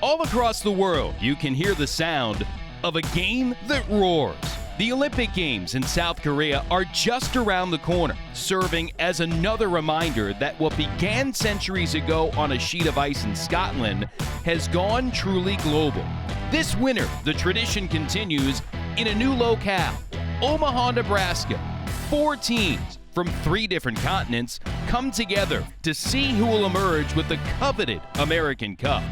All across the world, you can hear the sound of a game that roars. The Olympic Games in South Korea are just around the corner, serving as another reminder that what began centuries ago on a sheet of ice in Scotland has gone truly global. This winter, the tradition continues in a new locale, Omaha, Nebraska. 4 teams from 3 different continents come together to see who will emerge with the coveted American Cup.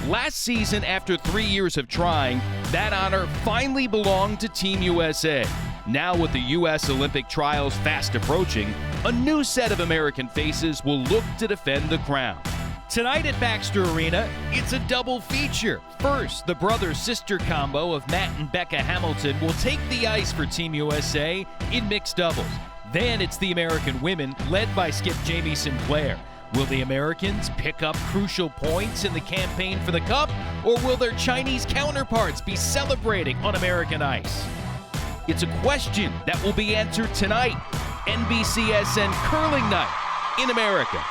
Last season, after 3 years of trying, that honor finally belonged to Team USA. Now with the U.S. Olympic trials fast approaching, a new set of American faces will look to defend the crown. Tonight at Baxter Arena, it's a double feature. First, the brother-sister combo of Matt and Becca Hamilton will take the ice for Team USA in mixed doubles. Then it's the American women, led by skip Jamie Sinclair. Will the Americans pick up crucial points in the campaign for the Cup, or will their Chinese counterparts be celebrating on American ice? It's a question that will be answered tonight. NBCSN Curling Night in America.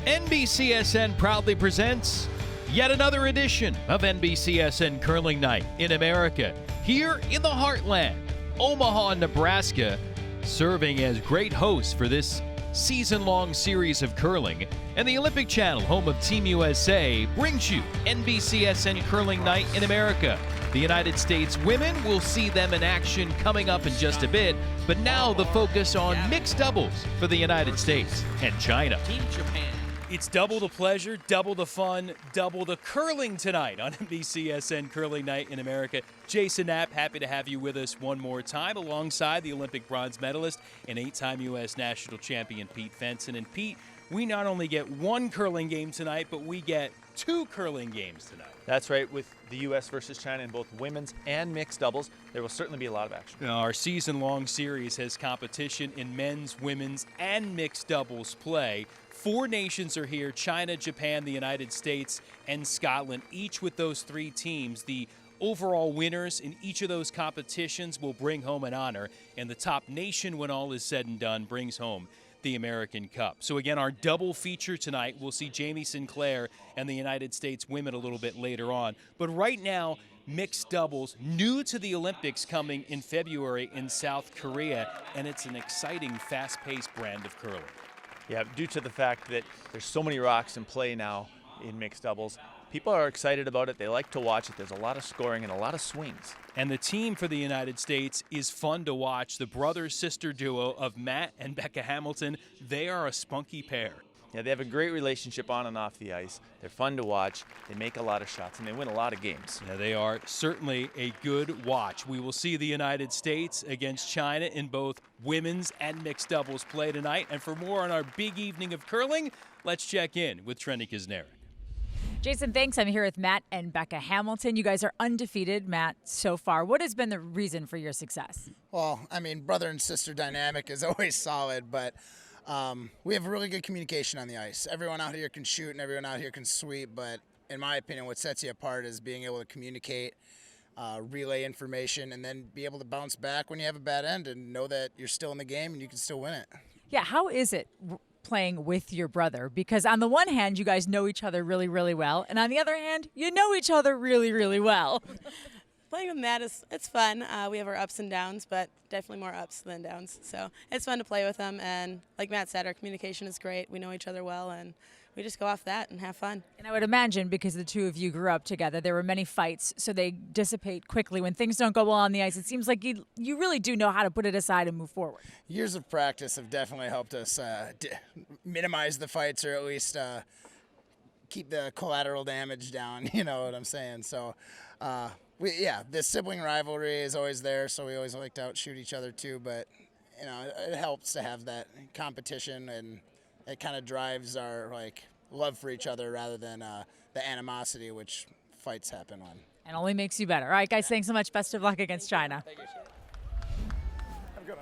NBCSN proudly presents yet another edition of NBCSN Curling Night in America, here in the heartland, Omaha, Nebraska, serving as great hosts for this season-long series of curling. And the Olympic Channel, home of Team USA, brings you NBCSN Curling Night in America. The United States women will see them in action coming up in just a bit, but now the focus on mixed doubles for the United States and China. Team Japan. It's double the pleasure, double the fun, double the curling tonight on NBCSN Curling Night in America. Jason Knapp, happy to have you with us one more time alongside the Olympic bronze medalist and 8-time U.S. national champion Pete Fenson. And Pete, we not only get one curling game tonight, but we get 2 curling games tonight. That's right. With the U.S. versus China in both women's and mixed doubles, there will certainly be a lot of action. Now, our season-long series has competition in men's, women's, and mixed doubles play. 4 nations are here: China, Japan, the United States, and Scotland. Each with those 3 teams, the overall winners in each of those competitions will bring home an honor, and the top nation, when all is said and done, brings home the American Cup. So again, our double feature tonight, we'll see Jamie Sinclair and the United States women a little bit later on. But right now, mixed doubles, new to the Olympics, coming in February in South Korea, and it's an exciting, fast-paced brand of curling. Yeah, due to the fact that there's so many rocks in play now in mixed doubles, people are excited about it. They like to watch it. There's a lot of scoring and a lot of swings. And the team for the United States is fun to watch. The brother-sister duo of Matt and Becca Hamilton, they are a spunky pair. Yeah, they have a great relationship on and off the ice. They're fun to watch. They make a lot of shots, and they win a lot of games. Yeah, they are certainly a good watch. We will see the United States against China in both women's and mixed doubles play tonight. And for more on our big evening of curling, let's check in with Trendy Kuznerek. Jason, thanks. I'm here with Matt and Becca Hamilton. You guys are undefeated, Matt, so far. What has been the reason for your success? Well, I mean, brother and sister dynamic is always solid, but we have really good communication on the ice. Everyone out here can shoot and everyone out here can sweep, but in my opinion, what sets you apart is being able to communicate, relay information, and then be able to bounce back when you have a bad end and know that you're still in the game and you can still win it. Yeah, how is it playing with your brother? Because on the one hand, you guys know each other really, really well, and on the other hand, you know each other really, really well. Playing with Matt it's fun. We have our ups and downs, but definitely more ups than downs. So it's fun to play with him, and like Matt said, our communication is great. We know each other well, and we just go off that and have fun. And I would imagine, because the two of you grew up together, there were many fights, so they dissipate quickly when things don't go well on the ice. It seems like you really do know how to put it aside and move forward. Years of practice have definitely helped us minimize the fights, or at least keep the collateral damage down, you know what I'm saying? So, the sibling rivalry is always there, so we always like to outshoot each other too, but, you know, it helps to have that competition, and it kind of drives our, love for each other rather than the animosity which fights happen on. And only makes you better. All right, guys, thanks so much. Best of luck against China. Thank you.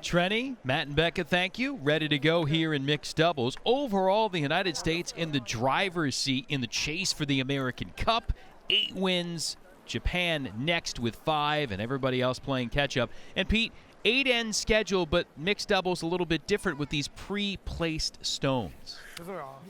Trenny, Matt and Becca, thank you. Ready to go here in mixed doubles. Overall, the United States in the driver's seat in the chase for the American Cup. 8 wins. Japan next with 5, and everybody else playing catch-up. And Pete, 8-end schedule, but mixed doubles a little bit different with these pre-placed stones.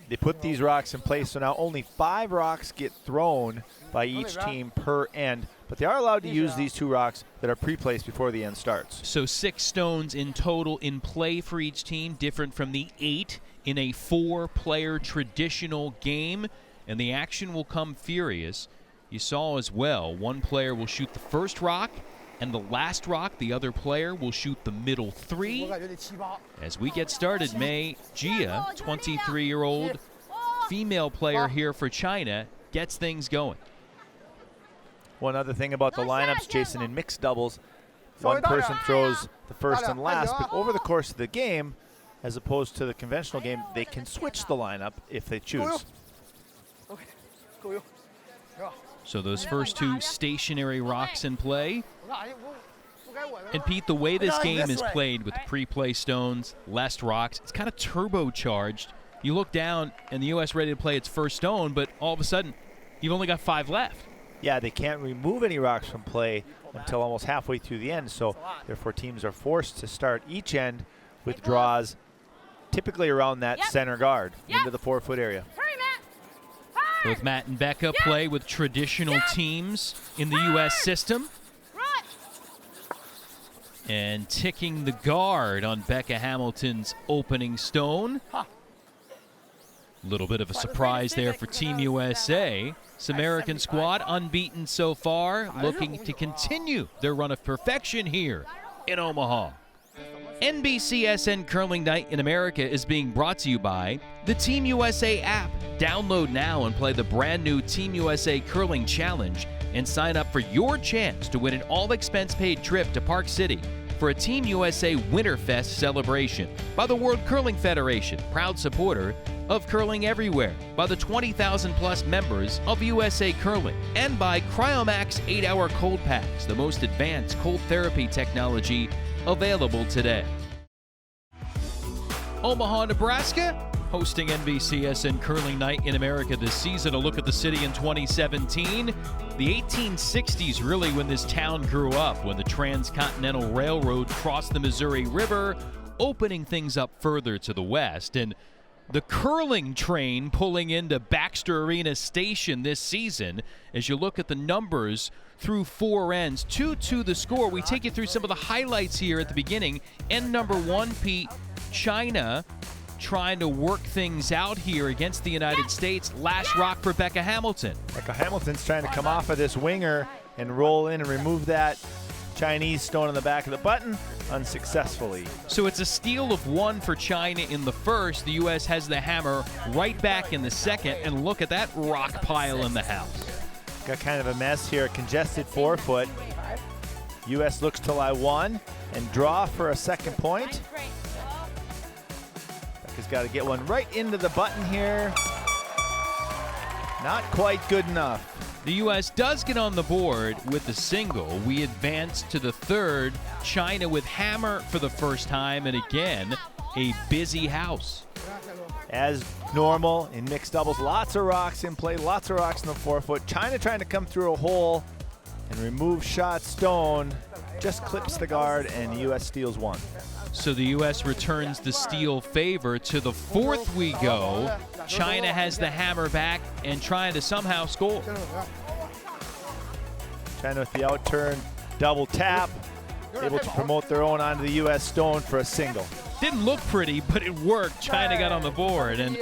They put these rocks in place, so now only 5 rocks get thrown by each team per end, but they are allowed to use these 2 rocks that are pre-placed before the end starts. So 6 stones in total in play for each team, different from the 8 in a 4-player traditional game, and the action will come furious. You saw as well, one player will shoot the first rock, and the last rock, the other player will shoot the middle 3. As we get started, Mei Jia, 23-year-old female player here for China, gets things going. One other thing about the lineups, Jason, in mixed doubles, one person throws the first and last, but over the course of the game, as opposed to the conventional game, they can switch the lineup if they choose. So those first 2 stationary rocks in play. And Pete, the way this game is played with pre-play stones, less rocks, it's kind of turbocharged. You look down and the U.S. ready to play its first stone, but all of a sudden, you've only got 5 left. Yeah, they can't remove any rocks from play until almost halfway through the end, so therefore teams are forced to start each end with draws typically around that center guard into the 4-foot area. Both Matt and Becca play with traditional teams in the U.S. system. And ticking the guard on Becca Hamilton's opening stone. Little bit of a surprise there for Team USA. This American squad unbeaten so far, looking to continue their run of perfection here in Omaha. NBCSN Curling Night in America is being brought to you by the Team USA app. Download now and play the brand new Team USA Curling Challenge and sign up for your chance to win an all-expense-paid trip to Park City for a Team USA Winterfest celebration by the World Curling Federation, proud supporter of curling everywhere, by the 20,000-plus members of USA Curling, and by Cryomax 8-hour cold packs, the most advanced cold therapy technology available today. Omaha, Nebraska, hosting NBCSN Curling Night in America this season. A look at the city in 2017. The 1860s, really, when this town grew up, when the Transcontinental Railroad crossed the Missouri River, opening things up further to the west. And the curling train pulling into Baxter Arena Station this season. As you look at the numbers through 4 ends, 2-2 the score. We take you through some of the highlights here at the beginning. End number 1, Pete, China trying to work things out here against the United States. Last rock for Becca Hamilton. Becca Hamilton's trying to come off of this winger and roll in and remove that Chinese stone on the back of the button unsuccessfully. So it's a steal of 1 for China in the first. The U.S. has the hammer right back in the second, and look at that rock pile in the house. Got kind of a mess here, congested 4-foot. U.S. looks to lie 1 and draw for a second point. Becca's got to get one right into the button here. Not quite good enough. The U.S. does get on the board with the single. We advance to the third. China with hammer for the first time, and again, a busy house. As normal in mixed doubles, lots of rocks in play, lots of rocks in the 4-foot. China trying to come through a hole and remove shot stone. Just clips the guard, and the U.S. steals 1. So the U.S. returns the steal favor. To the fourth we go. China has the hammer back and trying to somehow score. China with the outturn, double tap, able to promote their own onto the U.S. stone for a single. Didn't look pretty, but it worked. China got on the board, and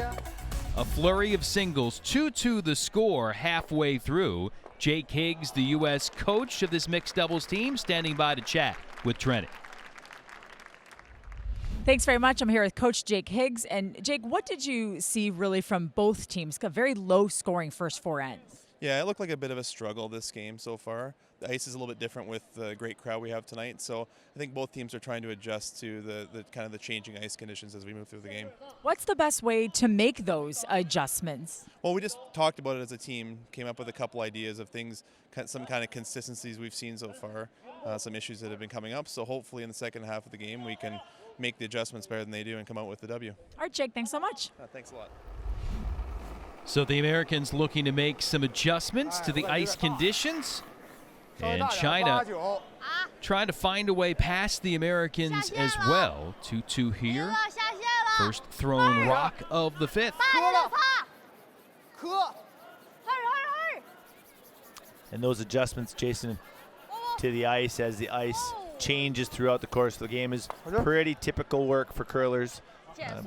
a flurry of singles. 2-2 the score halfway through. Jake Higgs, the U.S. coach of this mixed doubles team, standing by to chat with Trenton. Thanks very much. I'm here with Coach Jake Higgs. And Jake, what did you see really from both teams? A very low-scoring first 4 ends. Yeah, it looked like a bit of a struggle this game so far. The ice is a little bit different with the great crowd we have tonight, so I think both teams are trying to adjust to the kind of the changing ice conditions as we move through the game. What's the best way to make those adjustments? Well, we just talked about it as a team, came up with a couple ideas of things, some kind of consistencies we've seen so far, some issues that have been coming up, so hopefully in the second half of the game we can make the adjustments better than they do and come out with the W. All right, Jake, thanks so much. Thanks a lot. So the Americans looking to make some adjustments to the ice conditions. And China trying to find a way past the Americans as well. 2-2 here. First thrown rock of the fifth. And those adjustments, Jason, to the ice as the ice changes throughout the course of the game is pretty typical work for curlers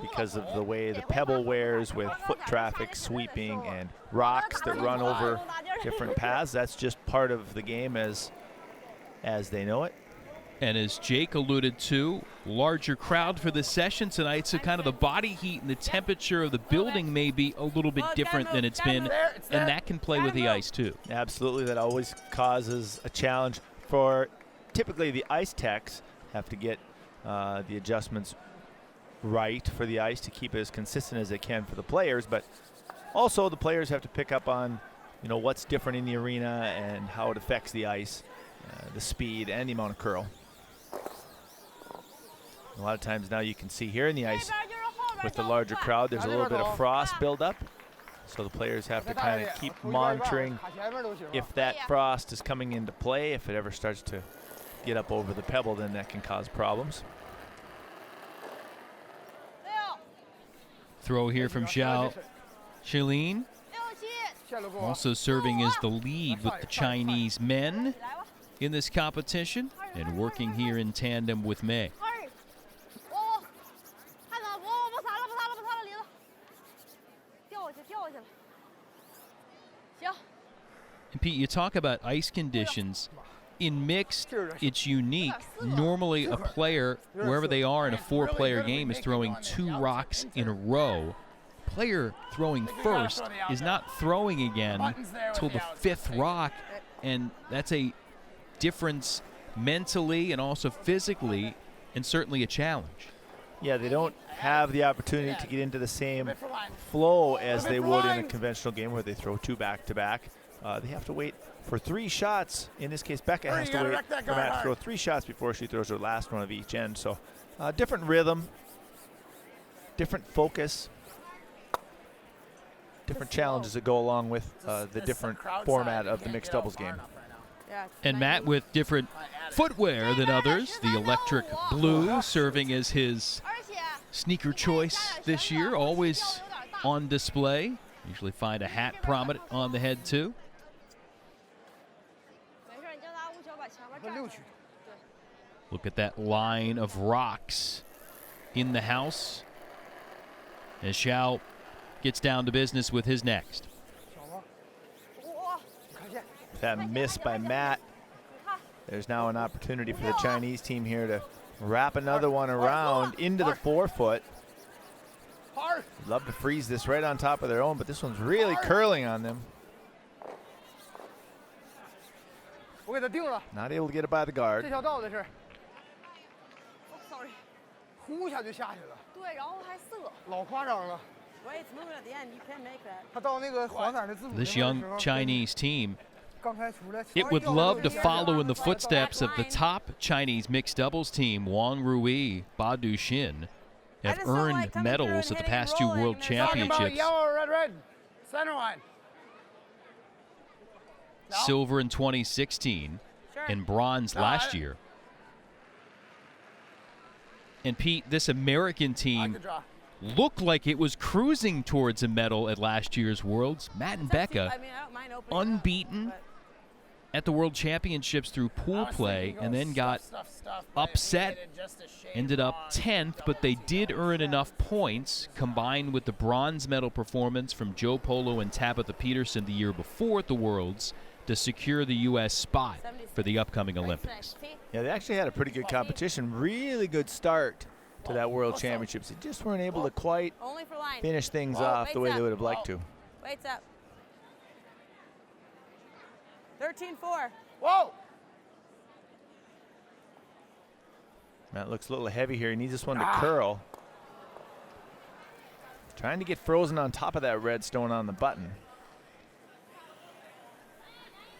because of the way the pebble wears with foot traffic, sweeping, and rocks that run over different paths. That's just part of the game as they know it. And as Jake alluded to, larger crowd for this session tonight, so kind of the body heat and the temperature of the building may be a little bit different than it's been, and that can play with the ice too. Absolutely, that always causes a challenge for typically the ice techs. Have to get the adjustments right for the ice to keep it as consistent as they can for the players, but also the players have to pick up on what's different in the arena and how it affects the ice, the speed and the amount of curl. A lot of times now you can see here in the ice with the larger crowd there's a little bit of frost buildup, so the players have to kind of keep monitoring if that frost is coming into play. If it ever starts to get up over the pebble, then that can cause problems. Throw here from Xiao Shilin, also serving as the lead with the Chinese men in this competition and working here in tandem with Mei. And Pete, you talk about ice conditions. In mixed, it's unique. Normally a player, wherever they are in a 4-player game, is throwing 2 rocks in a row. Player throwing first is not throwing again till the 5th rock, and that's a difference mentally and also physically, and certainly a challenge. Yeah, they don't have the opportunity to get into the same flow as they would in a conventional game where they throw 2 back-to-back. They have to wait for 3 shots. In this case, Becca has to wait for Matt to throw 3 shots before she throws her last one of each end. So different rhythm, different focus, different challenges that go along with the different format of the mixed doubles game. And Matt with different footwear than others. The electric blue serving as his sneaker choice this year, always on display. Usually find a hat prominent on the head too. Look at that line of rocks in the house as Xiao gets down to business with his next. That miss by Matt. There's now an opportunity for the Chinese team here to wrap another one around into the 4-foot. Love to freeze this right on top of their own, but this one's really curling on them. Not able to get it by the guard. Well, it's moving at the end. You can make that. This young Chinese team, it would love to follow in the footsteps of the top Chinese mixed doubles team, Wang Rui, Ba Duxin, have earned medals at the past 2 World Championships. Silver in 2016 and bronze last year. And Pete, this American team looked like it was cruising towards a medal at last year's Worlds. Matt and Becca unbeaten at the World Championships through pool play and then got upset, ended up 10th, but they did earn enough points combined with the bronze medal performance from Joe Polo and Tabitha Peterson the year before at the Worlds to secure the U.S. spot for the upcoming Olympics. Yeah, they actually had a pretty good competition. Really good start to that World Championships. They just weren't able to quite finish things off the way they would have liked to. Weights up. 13-4. Whoa! Matt looks a little heavy here. He needs this one to curl. Trying to get frozen on top of that red stone on the button.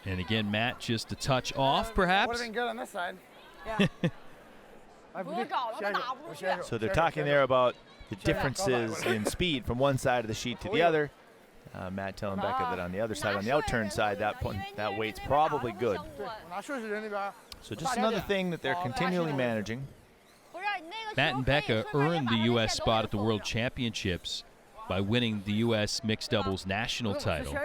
And again, Matt just a touch off, perhaps. Would have been good on this side. Yeah. So they're talking there about the differences in speed from one side of the sheet to the other. Matt telling Becca that on the other side, on the outturn side, that weight's probably good. So just another thing that they're continually managing. Matt and Becca earned the U.S. spot at the World Championships by winning the U.S. mixed doubles national title.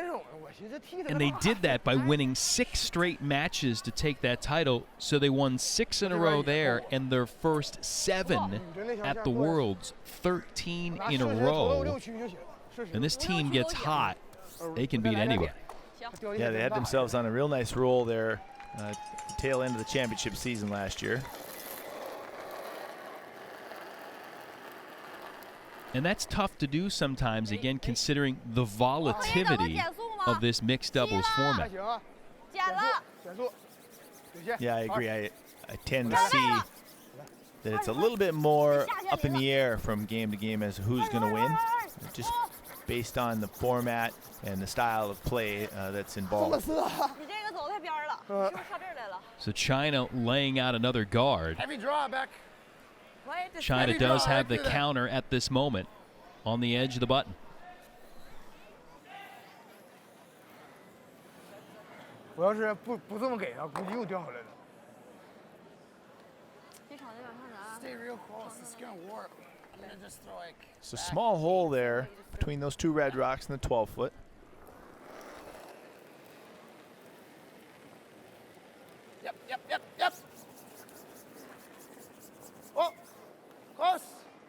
And they did that by winning 6 straight matches to take that title. So they won 6 in a row there, and their first 7 at the Worlds, 13 in a row. And this team gets hot. They can beat anyone. Yeah, they had themselves on a real nice roll there, tail end of the championship season last year. And that's tough to do sometimes, again, considering the volatility of this mixed doubles format. Yeah, I agree. I tend to see that it's a little bit more up in the air from game to game as who's going to win, just based on the format and the style of play that's involved. So China laying out another guard. Heavy draw, Beck. China does have the counter at this moment on the edge of the button. Stay real close. It's gonna warp. I'm gonna just throw like. It's a small hole there between those 2 red rocks and the 12-foot. Yep, yep, yep, yep. Oh, close.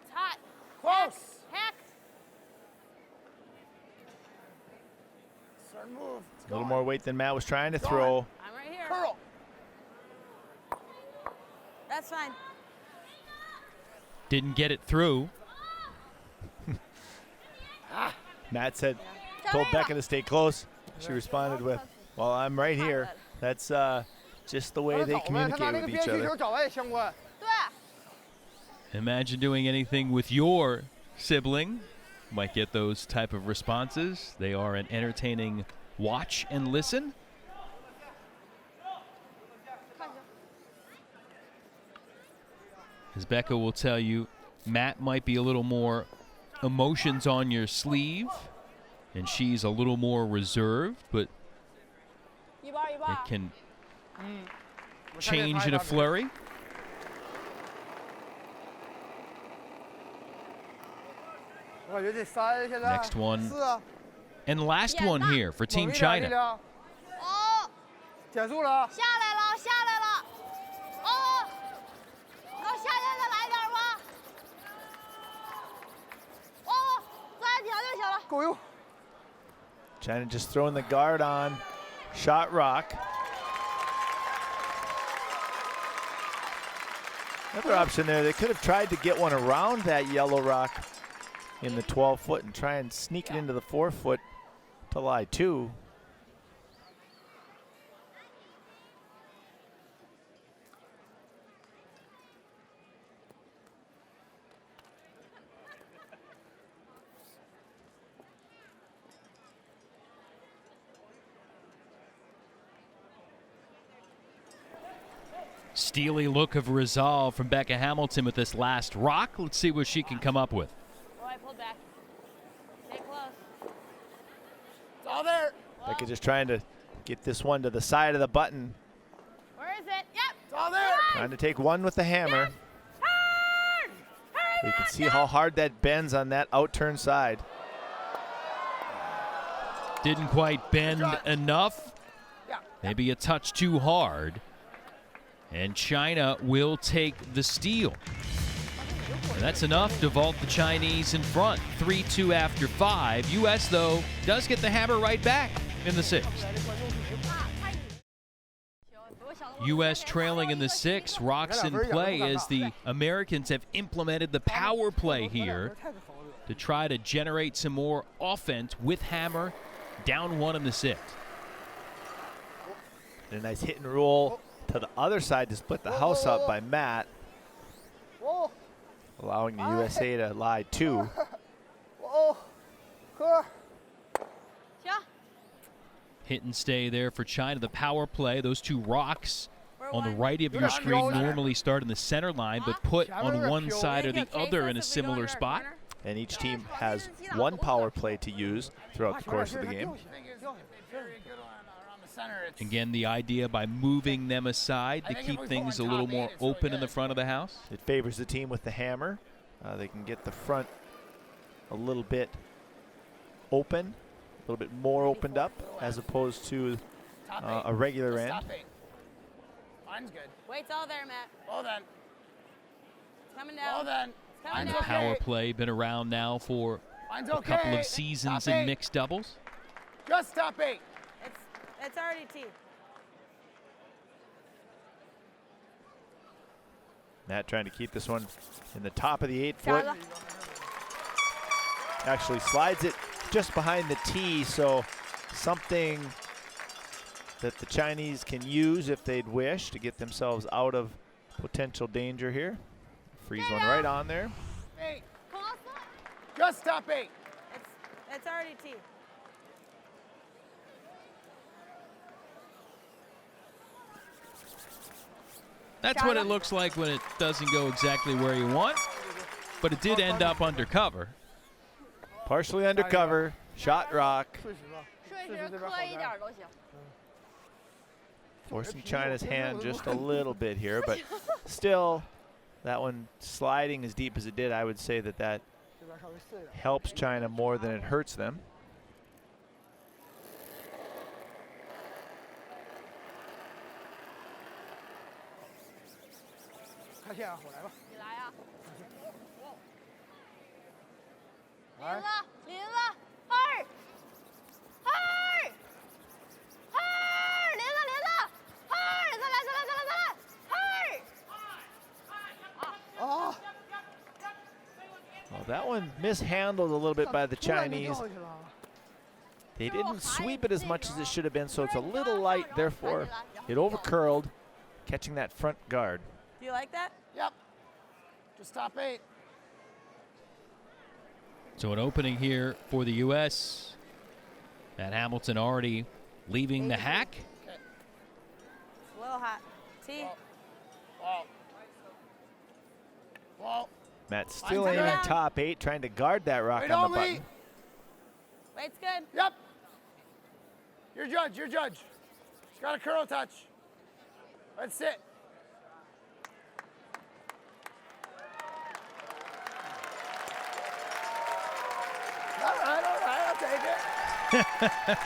It's hot. Close. Heck. Start move. A little more weight than Matt was trying to throw. I'm right here. Curl. That's fine. Didn't get it through. Matt said, told Becca to stay close. She responded with, well, I'm right here. That's just the way they communicate with each other. Imagine doing anything with your sibling. Might get those type of responses. They are an entertaining watch and listen. As Becca will tell you, Matt might be a little more emotions on your sleeve, and she's a little more reserved, but it can change in a flurry. Next one and last one here for Team China. China just throwing the guard on shot rock. Another option there, they could have tried to get one around that yellow rock in the 12-foot and try and sneak it into the 4-foot to lie 2. Steely look of resolve from Becca Hamilton with this last rock. Let's see what she can come up with. Oh, I pulled back. Stay close. It's all there. Becca just trying to get this one to the side of the button. Where is it? Yep. It's all there. Trying to take one with the hammer. You can see how hard that bends on that out-turn side. Didn't quite bend enough. Maybe a touch too hard. And China will take the steal. And that's enough to vault the Chinese in front. 3-2 after 5. U.S., though, does get the hammer right back in the 6th. U.S. trailing in the 6th. Rocks in play as the Americans have implemented the power play here to try to generate some more offense with hammer. Down 1 in the 6th. And a nice hit and roll to the other side to split the house up by Matt, allowing the USA to lie 2. Hit and stay there for China. The power play, those 2 rocks on the right of your screen normally start in the center line, but put on one side or the other in a similar spot. And each team has 1 power play to use throughout the course of the game. Again, the idea by moving them aside to keep things a little more open in the front of the house. It favors the team with the hammer. They can get the front a little bit open, a little bit more opened up, as opposed to a regular end. Mine's good. Weight's all there, Matt. Well then. It's coming down. Well then. It's coming And the down. power play been around now for Mine's a couple okay. of seasons Top in eight. mixed doubles. Just top 8. It's already T. Matt trying to keep this one in the top of the 8 foot. Actually slides it just behind the tee, so something that the Chinese can use if they'd wish to get themselves out of potential danger here. Freeze one right on there. 8. Just top 8. It's already T. That's what it looks like when it doesn't go exactly where you want, but it did end up undercover. Partially undercover, shot rock. Forcing China's hand just a little bit here, but still, that one sliding as deep as it did, I would say that that helps China more than it hurts them. Well, that one mishandled a little bit by the Chinese. They didn't sweep it as much as it should have been, so it's a little light, therefore it overcurled, catching that front guard. Do you like that? Yep. Just top 8. So an opening here for the U.S. And Hamilton already leaving the hack. It's a little hot. T. Whoa. Whoa. Matt still Mine's aiming down. top 8, trying to guard that rock Wait on on the me. button. Weight's good. Yep. Your judge, your judge. She's got a curl touch. Let's sit. All right, I'll take it.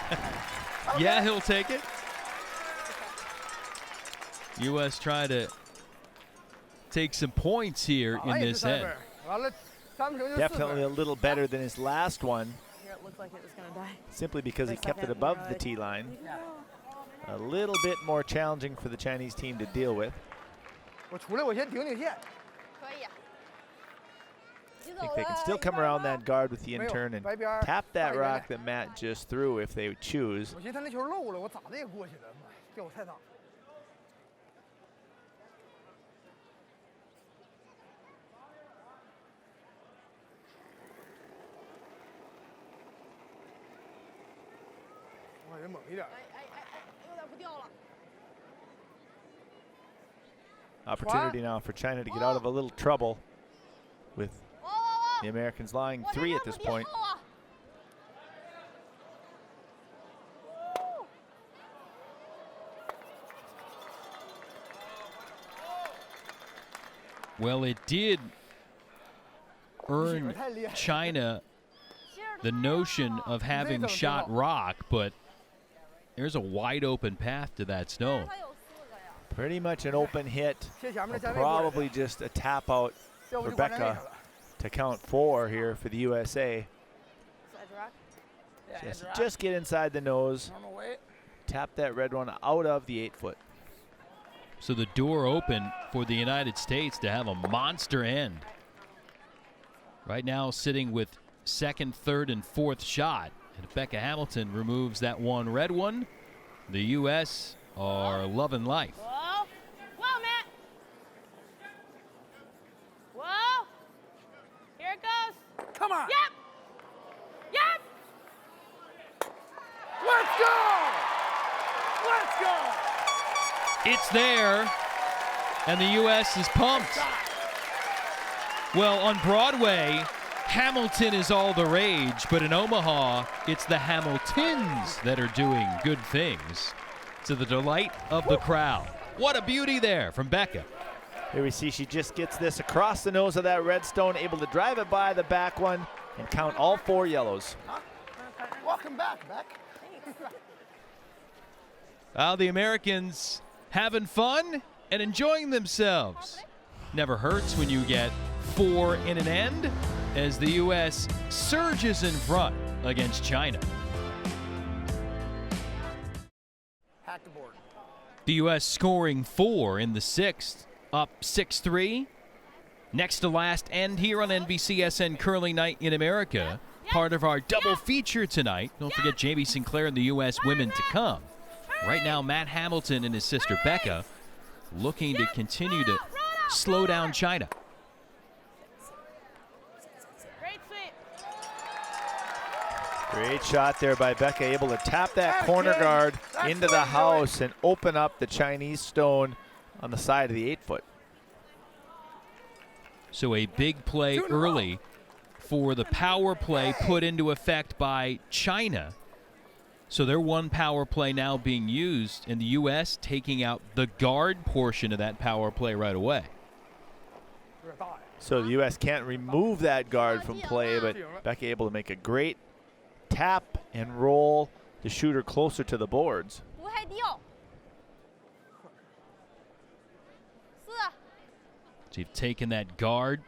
Yeah, he'll take it. U.S. trying to take some points here in this end. Definitely a little better than his last one, Here, it looked like it was going to die. simply because he For a kept it second, above you're the right. tee line. A little bit more challenging for the Chinese team to deal with. I think they can still come around that guard with the in-turn and tap that rock that Matt just threw if they would choose. Opportunity now for China to get out of a little trouble with the Americans lying 3 at this point. Well, it did earn China the notion of having shot rock, but there's a wide open path to that stone. Pretty much an open hit. Probably just a tap out for Becca to count 4 here for the USA. Just get inside the nose. Tap that red one out of the 8 foot. So the door open for the United States to have a monster end. Right now sitting with second, third, and fourth shot. And if Becca Hamilton removes that one red one, the U.S. are loving life. Whoa. Whoa, Matt. Whoa. Here it goes. Come on. Yep. Yep. Let's go. Let's go. It's there, and the U.S. is pumped. Well, on Broadway, Hamilton is all the rage, but in Omaha, it's the Hamiltons that are doing good things. to the delight of the crowd. What a beauty there from Becca. Here we see she just gets this across the nose of that red stone, able to drive it by the back one and count all 4 yellows. Welcome back, Beck. Well, the Americans having fun and enjoying themselves. Never hurts when you get 4 in an end as the U.S. surges in front against China. Hack the board. The U.S. scoring 4 in the 6th, up 6-3. Next to last end here on NBCSN Curling Night in America. Part of our double feature tonight. Don't forget Jamie Sinclair and the U.S. women to come. Right now, Matt Hamilton and his sister Becca looking to continue to slow down China. Great sweep. Great shot there by Becca, able to tap that corner guard into the house and open up the Chinese stone on the side of the 8-foot. So a big play early for the power play put into effect by China. So their 1 power play now being used, and the U.S. taking out the guard portion of that power play right away. So the U.S. can't remove that guard from play, but Becca able to make a great tap and roll the shooter closer to the boards. So you've taken that guard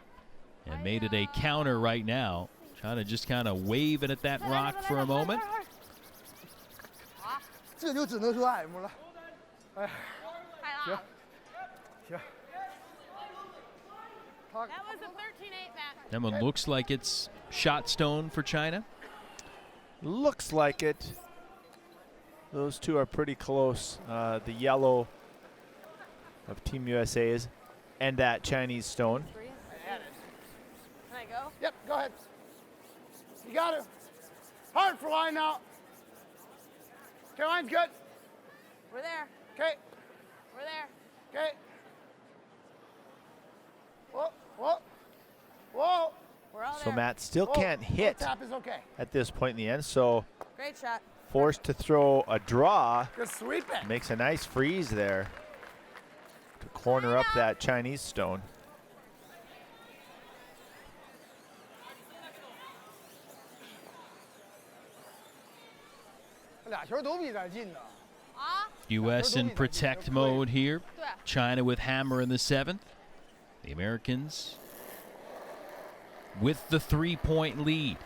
and made it a counter right now. Trying to just kind of wave it at that rock for a moment. That was a 13-8, Matt. That one looks like it's shot stone for China. Looks like it. Those two are pretty close. The yellow of Team USA's and that Chinese stone. Can I go? Yep, go ahead. You got it. Hard for line now. Okay, line's good. We're there. Okay, We're there. okay. Whoa, whoa, whoa. We're all So there. Matt still Whoa. can't hit Tap is okay. at this point in the end, so Great shot. forced to throw a draw. Good sweep it. Makes a nice freeze there to corner up that Chinese stone. U.S. in protect mode here. China with hammer in the 7th. The Americans with the 3-point lead.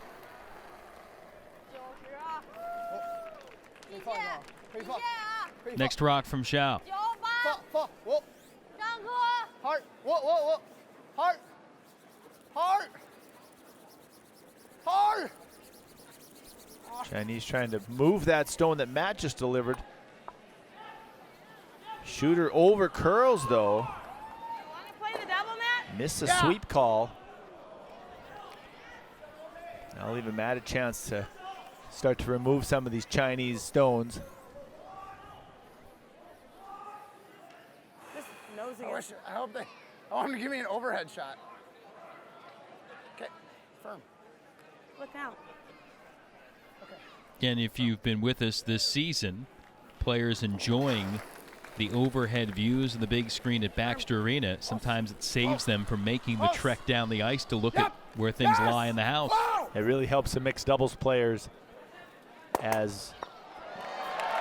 Next rock from Xiao. Hard. Whoa, whoa, whoa. Hard. Hard. Hard. Chinese trying to move that stone that Matt just delivered. Shooter over curls though. Want to play the double, Matt? Missed a sweep call. I'll leave Matt a chance to start to remove some of these Chinese stones. Just nosing it. I hope they. I want them to give me an overhead shot. Okay, firm. Look out. Again, if you've been with us this season, players enjoying the overhead views and the big screen at Baxter Arena, sometimes it saves them from making the trek down the ice to look at where things lie in the house. It really helps the mixed doubles players, as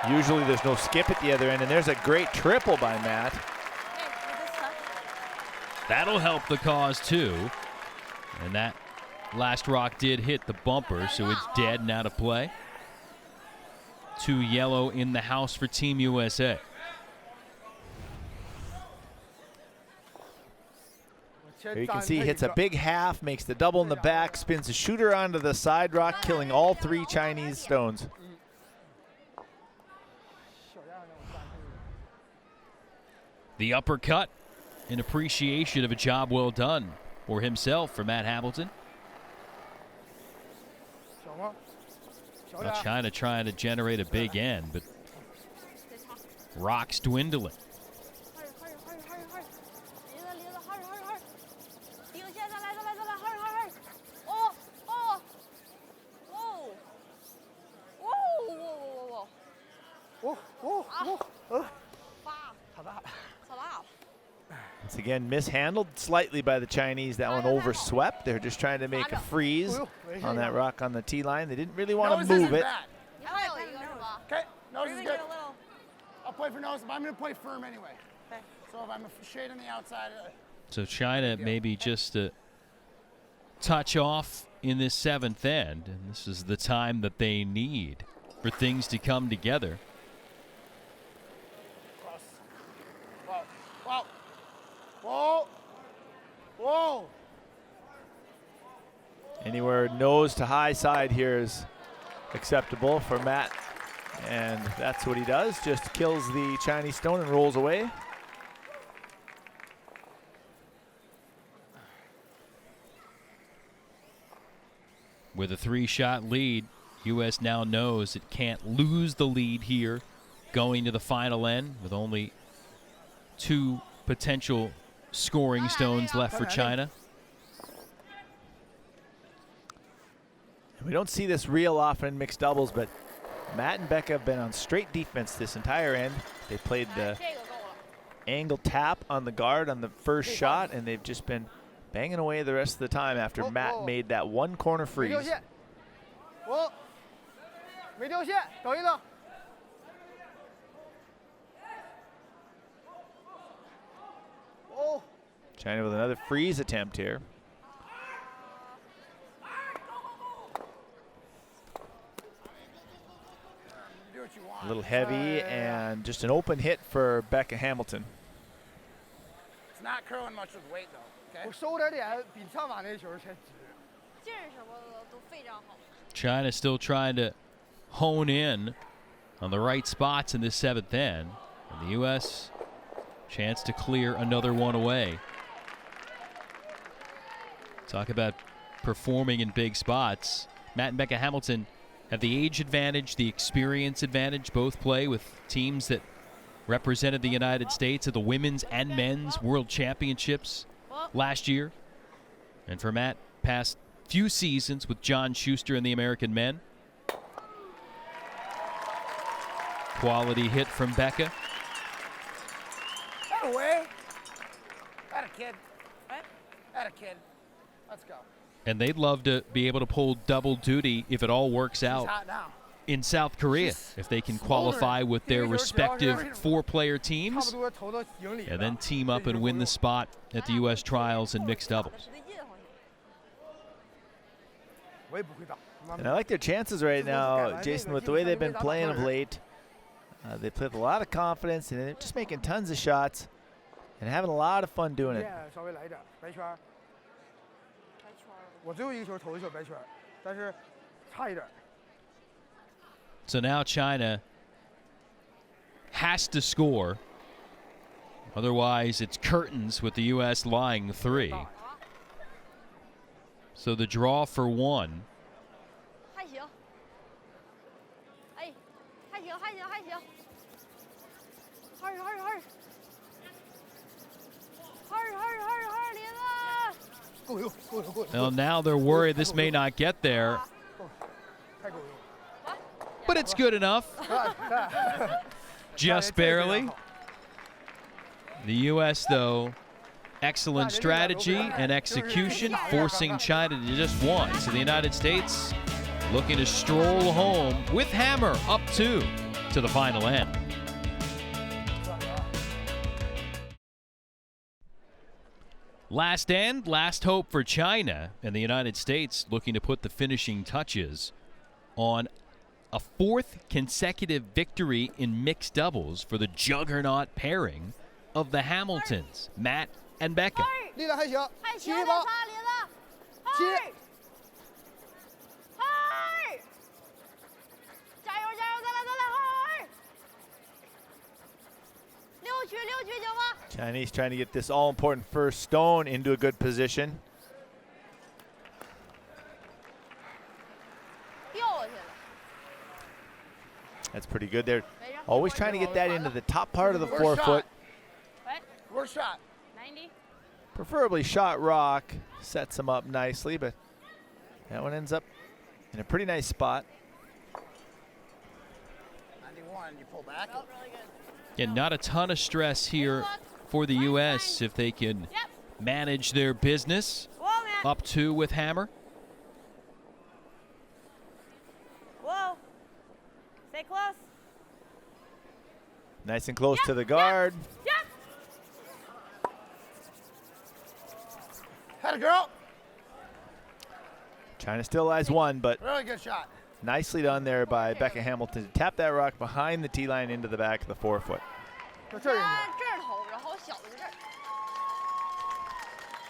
usually there's no skip at the other end, and there's a great triple by Matt. Hey, with this touch. That'll help the cause too. And that last rock did hit the bumper, so it's dead and out of play. 2 yellow in the house for Team USA. Here you can see he hits a big half, makes the double in the back, spins the shooter onto the side rock, killing all 3 Chinese stones. The uppercut in appreciation of a job well done for himself, for Matt Hamilton. Well, China trying to generate a big end, but rocks dwindling. Once again, mishandled slightly by the Chinese. That one overswept. They're just trying to make a freeze on that rock on the tee line. They didn't really want to move it. Okay, nose is good. I'll play for nose, but I'm going to play firm anyway. Okay. So if I'm a shade on the outside. So China maybe just a touch off in this 7th end, and this is the time that they need for things to come together. Whoa. Whoa. Whoa. Anywhere nose to high side here is acceptable for Matt. And that's what he does, just kills the Chinese stone and rolls away. With a 3-shot lead, U.S. now knows it can't lose the lead here going to the final end with only 2 potential scoring stones left for China. We don't see this real often in mixed doubles, but Matt and Becca have been on straight defense this entire end. They played the angle tap on the guard on the first shot, and they've just been banging away the rest of the time after Matt made that one corner freeze. China with another freeze attempt here. A little heavy and just an open hit for Becca Hamilton. It's not curling much with weight though. Okay. China still trying to hone in on the right spots in this 7th end. And the U.S. chance to clear another one away. Talk about performing in big spots. Matt and Becca Hamilton have the age advantage, the experience advantage. Both play with teams that represented the United States at the women's and men's world championships last year. And for Matt, past few seasons with John Schuster and the American men. Quality hit from Becca. That away. That a kid. That a kid. Let's go. And they'd love to be able to pull double duty if it all works out in South Korea, if they can qualify with their respective 4-player teams and then team up and win the spot at the U.S. trials in mixed doubles. And I like their chances right now, Jason, with the way they've been playing of late. They play with a lot of confidence, and they're just making tons of shots and having a lot of fun doing it. So now China has to score. Otherwise, it's curtains with the U.S. lying 3. So the draw for 1. Well, now they're worried this may not get there. But it's good enough. Just barely. The U.S., though, excellent strategy and execution, forcing China to just 1. So the United States looking to stroll home with hammer up 2 to the final end. Last end, last hope for China, and the United States looking to put the finishing touches on a 4th consecutive victory in mixed doubles for the juggernaut pairing of the Hamiltons, Matt and Becca. Chinese trying to get this all-important first stone into a good position. That's pretty good. They're always trying to get that into the top part of the forefoot. Worst shot. 90. Preferably shot rock. Sets them up nicely, but that one ends up in a pretty nice spot. 91, you pull back. Oh, really good. And not a ton of stress here for the U.S. if they can manage their business. Whoa, man. Up 2 with Hammer. Whoa. Stay close. Nice and close to the guard. Yep. Had a girl. China still has 1, but Really good shot. nicely done there by Becca Hamilton to tap that rock behind the tee line into the back of the 4-foot. 这儿头，然后小的是这儿。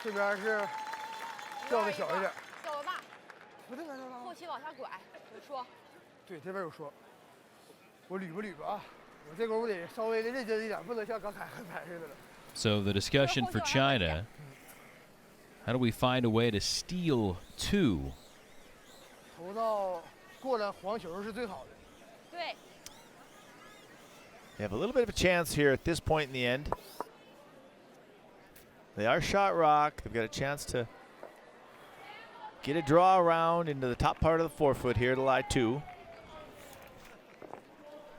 这边是掉的小一点，掉的大，不对，后期往下拐，有说。对，这边有说，我捋吧捋吧啊，我这功夫得稍微的认真一点，不能像刚才横排似的了。 So the discussion for China, how do we find a way to steal 2? 投到过了黄球是最好的。对。 They have a little bit of a chance here at this point in the end. They are shot rock. They've got a chance to get a draw around into the top part of the 4-foot here to lie 2.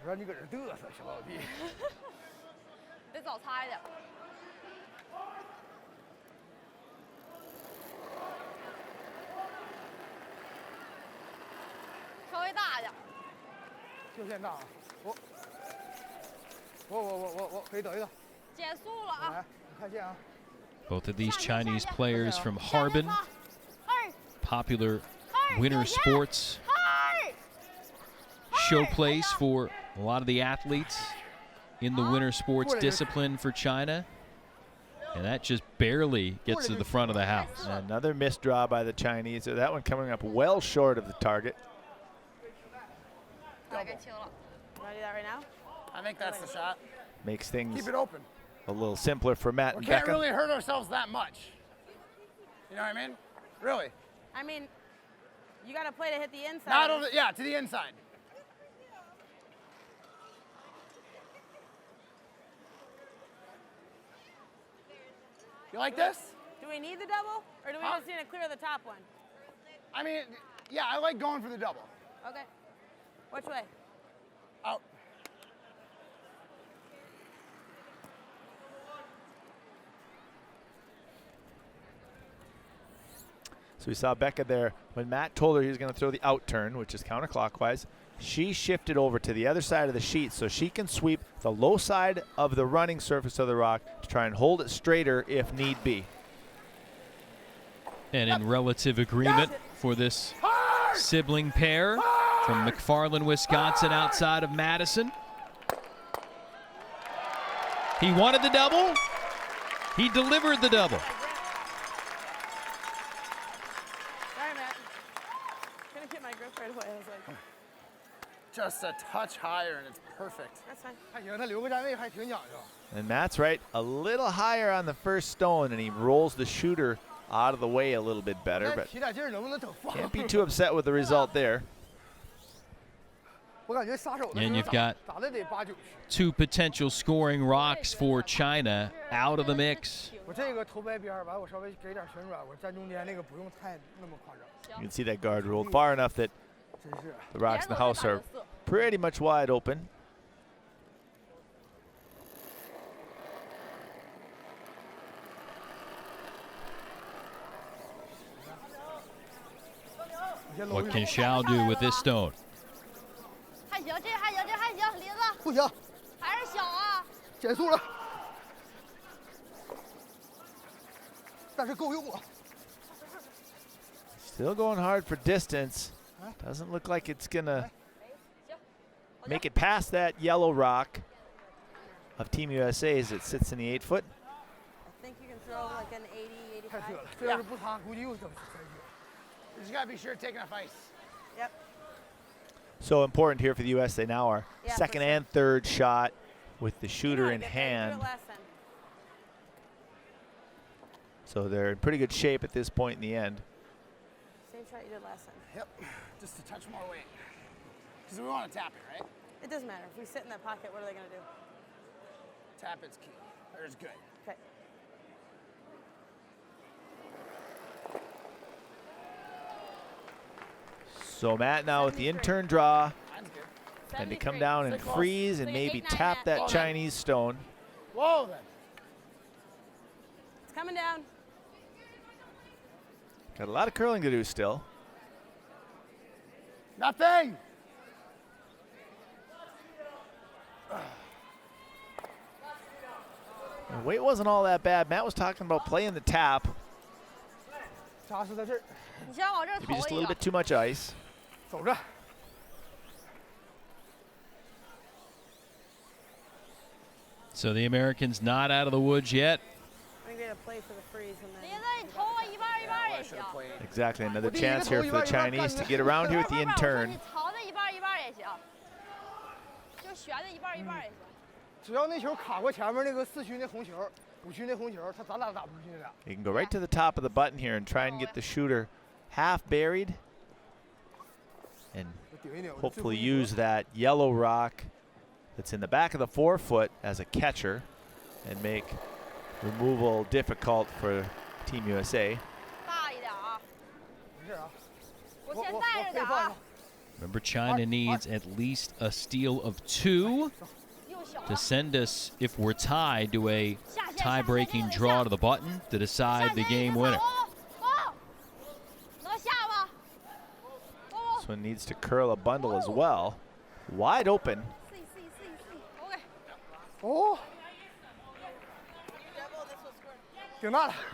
让你搁这嘚瑟，小老弟。得早擦一点。稍微大一点。就线大啊！我可以等一等。减速了啊！来，你看线啊。 Both of these Chinese players from Harbin, popular winter sports show place for a lot of the athletes in the winter sports discipline for China. And that just barely gets to the front of the house. Another missed draw by the Chinese. So that one coming up well short of the target. Want to do that right now? I think that's the shot. Makes things Keep it open. a little simpler for Matt We and can't Becca. really hurt ourselves that much. You know what I mean? Really. I mean, you got to play to hit the inside. Not over. Yeah, to the inside. You like this? Do we need the double, or do we just need to clear the top one? I mean, yeah, I like going for the double. Okay. Which way? Out. So we saw Becca there when Matt told her he was going to throw the out turn, which is counterclockwise. She shifted over to the other side of the sheet so she can sweep the low side of the running surface of the rock to try and hold it straighter if need be. And in relative agreement for this sibling pair from McFarland, Wisconsin, outside of Madison. He wanted the double. He delivered the double. Sorry, Matt. Couldn't get my grip right away. I was like, Just a touch higher and it's perfect. that's fine. 还行，他留个站位还挺讲究。 And Matt's right, a little higher on the first stone, and he rolls the shooter out of the way a little bit better, 再 but 提点劲儿，能不能等放？ can't be too upset with the result there. 我感觉撒手的 And 时 you've 候 got 打的得8、9十。 two potential scoring rocks for China out of the mix. 我这个头白边儿完，我稍微给点旋转，我站中间那个不用太那么夸张。 You can see that guard rolled far enough that 真是。 the rocks in the house are pretty much wide open. What can Xiao do with this stone? 还行，这还行，这还行，林子不行，还是小啊。减速了，但是够用啊。 Still going hard for distance. Doesn't look like it's gonna make it past that yellow rock of Team USA as it sits in the 8-foot. I think you can throw like an 80, 太扯 85. 了，这要是不擦，估计又整3局。 You just gotta be sure to take enough ice. Yep. So important here for the US. They now are Yeah, for second sure. and third shot with the shooter You in know how to get there. You did hand. it last time. So they're in pretty good shape at this point in the end. Same shot you did last time. Yep. Just a touch more weight. Because we want to tap it, right? It doesn't matter. If we sit in that pocket, what are they going to do? Tap it's key. There's good. Okay. So Matt now with the in-turn draw. Mine's good. And to come down and freeze and maybe tap that Chinese stone. Whoa, then. It's coming down. Got a lot of curling to do still. Nothing. The weight wasn't all that bad. Matt was talking about playing the tap. 扎实在这儿， 你先往这儿 Maybe 投 just a 一 little 个。 bit too much ice. 走着。 So the Americans not out of the woods yet. I think they had to play for the freeze and then. Exactly, another chance here for the Chinese to get around here at the end turn. 只要那球卡过前面那个4区那红球，5区那红球，咱俩打不出去俩。 You can go right to the top of the button here and try and get the shooter half buried. And hopefully use that yellow rock that's in the back of the forefoot as a catcher and make removal difficult for Team USA. Remember, China needs at least a steal of 2 to send us, if we're tied, to a tie-breaking draw to the button to decide the game winner. This one needs to curl a bundle as well. Wide open. Oh.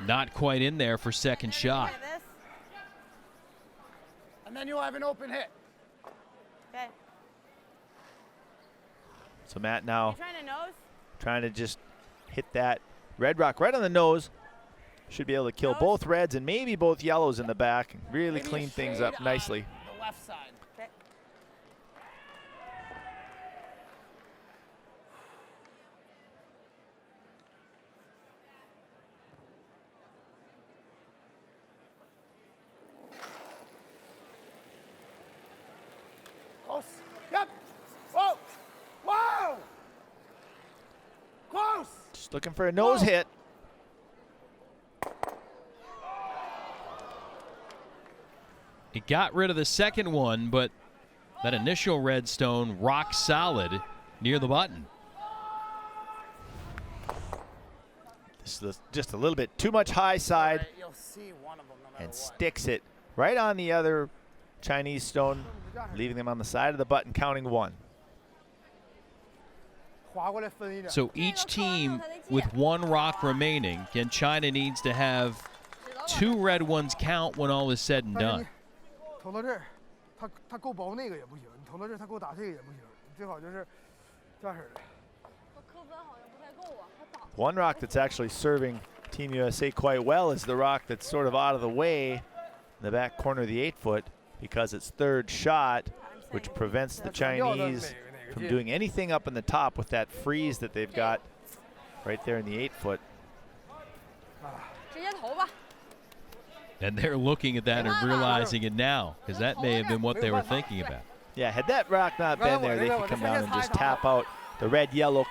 Not quite in there for second shot. And then you'll have an open hit. Okay. So Matt now Trying to nose? trying to just hit that red rock right on the nose. Should be able to kill both reds and maybe both yellows in the back and really clean things up nicely. The left side. Okay. Close. Yep. Whoa. Whoa. Close. Just looking for a nose hit. He got rid of the second one, but that initial red stone rock solid near the button. This is just a little bit too much high side You'll see one of them no matter and what. sticks it right on the other Chinese stone, leaving them on the side of the button, counting 1. 滑过来分一点。 So each team with 1 rock remaining, and China needs to have 2 red ones count when all is said and 但是 done. 你投到这儿，他够包那个也不行，你投到这儿他够打这个也不行，你最好就是这样式的。 One rock that's actually serving Team USA quite well is the rock that's sort of out of the way in the back corner of the 8-foot because it's third shot, which prevents the Chinese from doing anything up in the top with that freeze that they've got right there in the 8-foot. And they're looking at that and realizing it now, because that may have been what they were thinking about. Yeah, had that rock not been there, they could come down and just tap out the red-yellow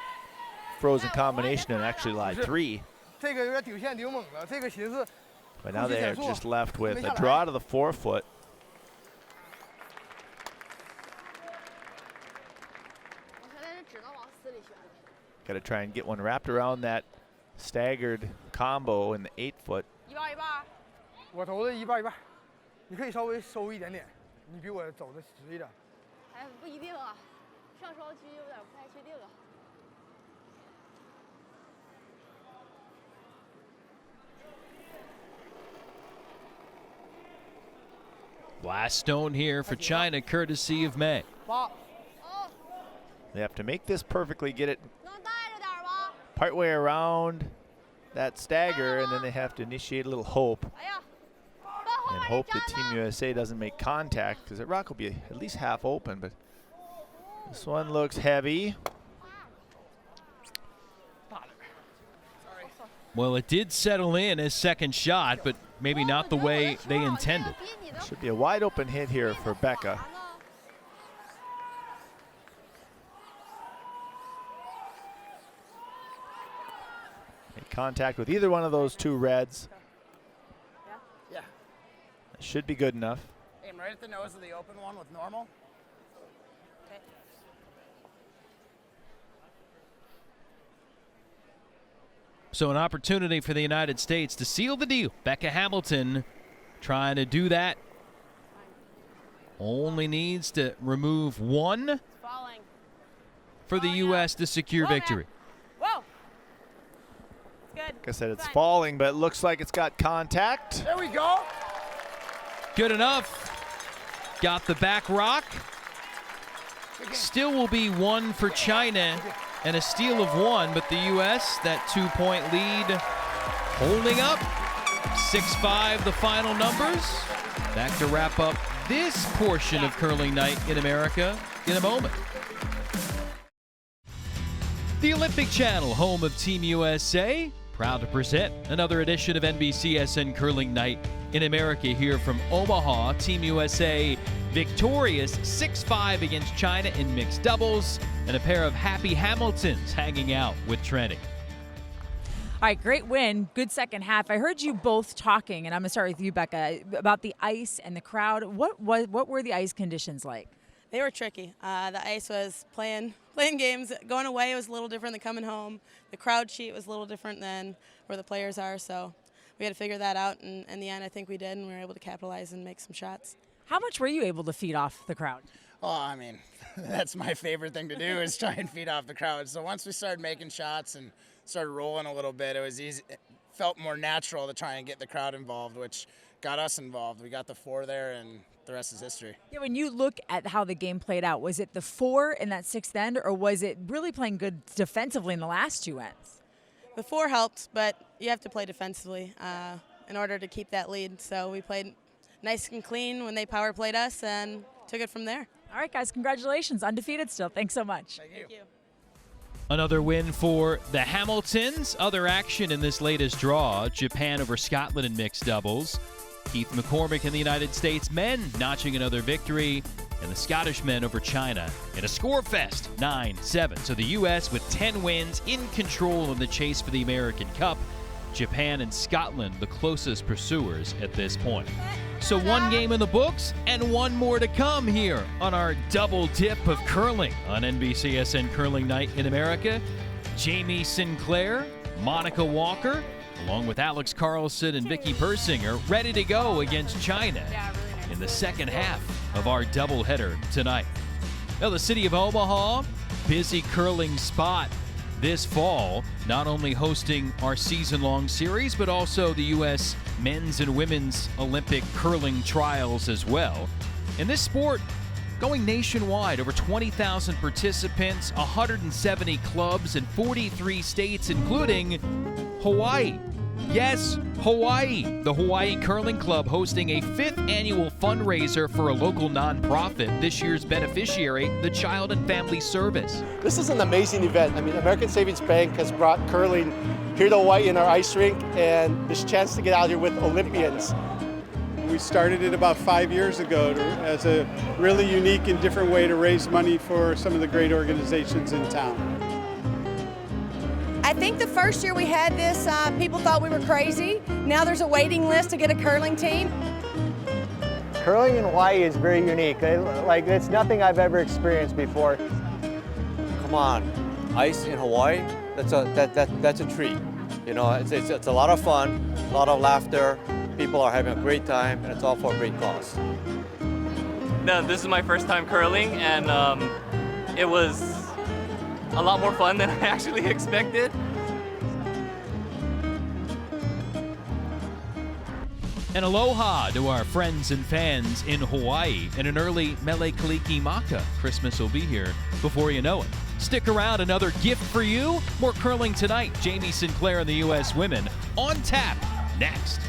frozen combination and actually lie 3. 这个有点顶线顶猛了，这个寻思 But now they're just left with a draw to the forefoot. Got to try and get one wrapped around that staggered combo in the 8-foot. 我投的一半一半，你可以稍微收一点点，你比我走的直一点。哎，不一定啊，上双区有点不太确定啊。 Last stone here for China, courtesy of May. 8。 They have to make this perfectly, get it partway around that stagger, and then they have to initiate a little hope and hope that Team USA doesn't make contact, because that rock will be at least half open, but this one looks heavy. Well, it did settle in as second shot, but maybe not the way they intended. Should be a wide open hit here for Becca. Make contact with either one of those 2 reds. Yeah. That should be good enough. Aim right at the nose of the open one with normal. So an opportunity for the United States to seal the deal. Becca Hamilton trying to do that. Only needs to remove one for the U.S. to secure victory. Whoa. Good. Like I said, it's falling, but it looks like it's got contact. There we go. Good enough. Got the back rock. Still will be one for China and a steal of one, but the U.S., that 2-point lead holding up. 6-5 the final numbers. Back to wrap up this portion of Curling Night in America in a moment. The Olympic Channel, home of Team USA, proud to present another edition of NBCSN Curling Night in America here from Omaha. Team USA victorious 6-5 against China in mixed doubles, and a pair of happy Hamiltons hanging out with Trenny. All right, great win. Good second half. I heard you both talking, and I'm going to start with you, Becca, about the ice and the crowd. What were the ice conditions like? They were tricky. The ice was playing games. Going away was a little different than coming home. The crowd sheet was a little different than where the players are, so we had to figure that out, and in the end I think we did, and we were able to capitalize and make some shots. How much were you able to feed off the crowd? Oh, I mean, that's my favorite thing to do is try and feed off the crowd. So once we started making shots and started rolling a little bit, it was easy. It felt more natural to try and get the crowd involved, which got us involved. We got the 4 there, and the rest is history. Yeah, when you look at how the game played out, was it the 4 in that 6th end, or was it really playing good defensively in the last 2 ends? The 4 helped, but you have to play defensively in order to keep that lead. So we played nice and clean when they power played us and took it from there. All right, guys, congratulations. Undefeated still. Thanks so much. Thank you. Another win for the Hamiltons. Other action in this latest draw, Japan over Scotland in mixed doubles. Keith McCormick and the United States men notching another victory, and the Scottish men over China in a score fest, 9-7. So the U.S. with 10 wins in control in the chase for the American Cup. Japan and Scotland the closest pursuers at this point. So one game in the books and one more to come here on our double dip of curling on NBCSN Curling Night in America. Jamie Sinclair, Monica Walker, along with Alex Carlson and Vickie Persinger, ready to go against China in the second half of our doubleheader tonight. Now, the city of Omaha, busy curling spot this fall, not only hosting our season-long series, but also the U.S. men's and women's Olympic curling trials as well. And this sport going nationwide, over 20,000 participants, 170 clubs in 43 states, including Hawaii. Yes, Hawaii. The Hawaii Curling Club hosting a 5th annual fundraiser for a local nonprofit. This year's beneficiary, the Child and Family Service. This is an amazing event. I mean, American Savings Bank has brought curling here to Hawaii in our ice rink, and this chance to get out here with Olympians. We started it about 5 years ago as a really unique and different way to raise money for some of the great organizations in town. I think the first year we had this, people thought we were crazy. Now there's a waiting list to get a curling team. Curling in Hawaii is very unique. Like, it's nothing I've ever experienced before. Come on, ice in Hawaii, that's a treat. You know, it's a lot of fun, a lot of laughter. People are having a great time, and it's all for a great cause. No, this is my first time curling, and it was a lot more fun than I actually expected. And aloha to our friends and fans in Hawaii, and an early Mele Kalikimaka. Christmas will be here before you know it. Stick around, another gift for you. More curling tonight. Jamie Sinclair and the U.S. women on tap next.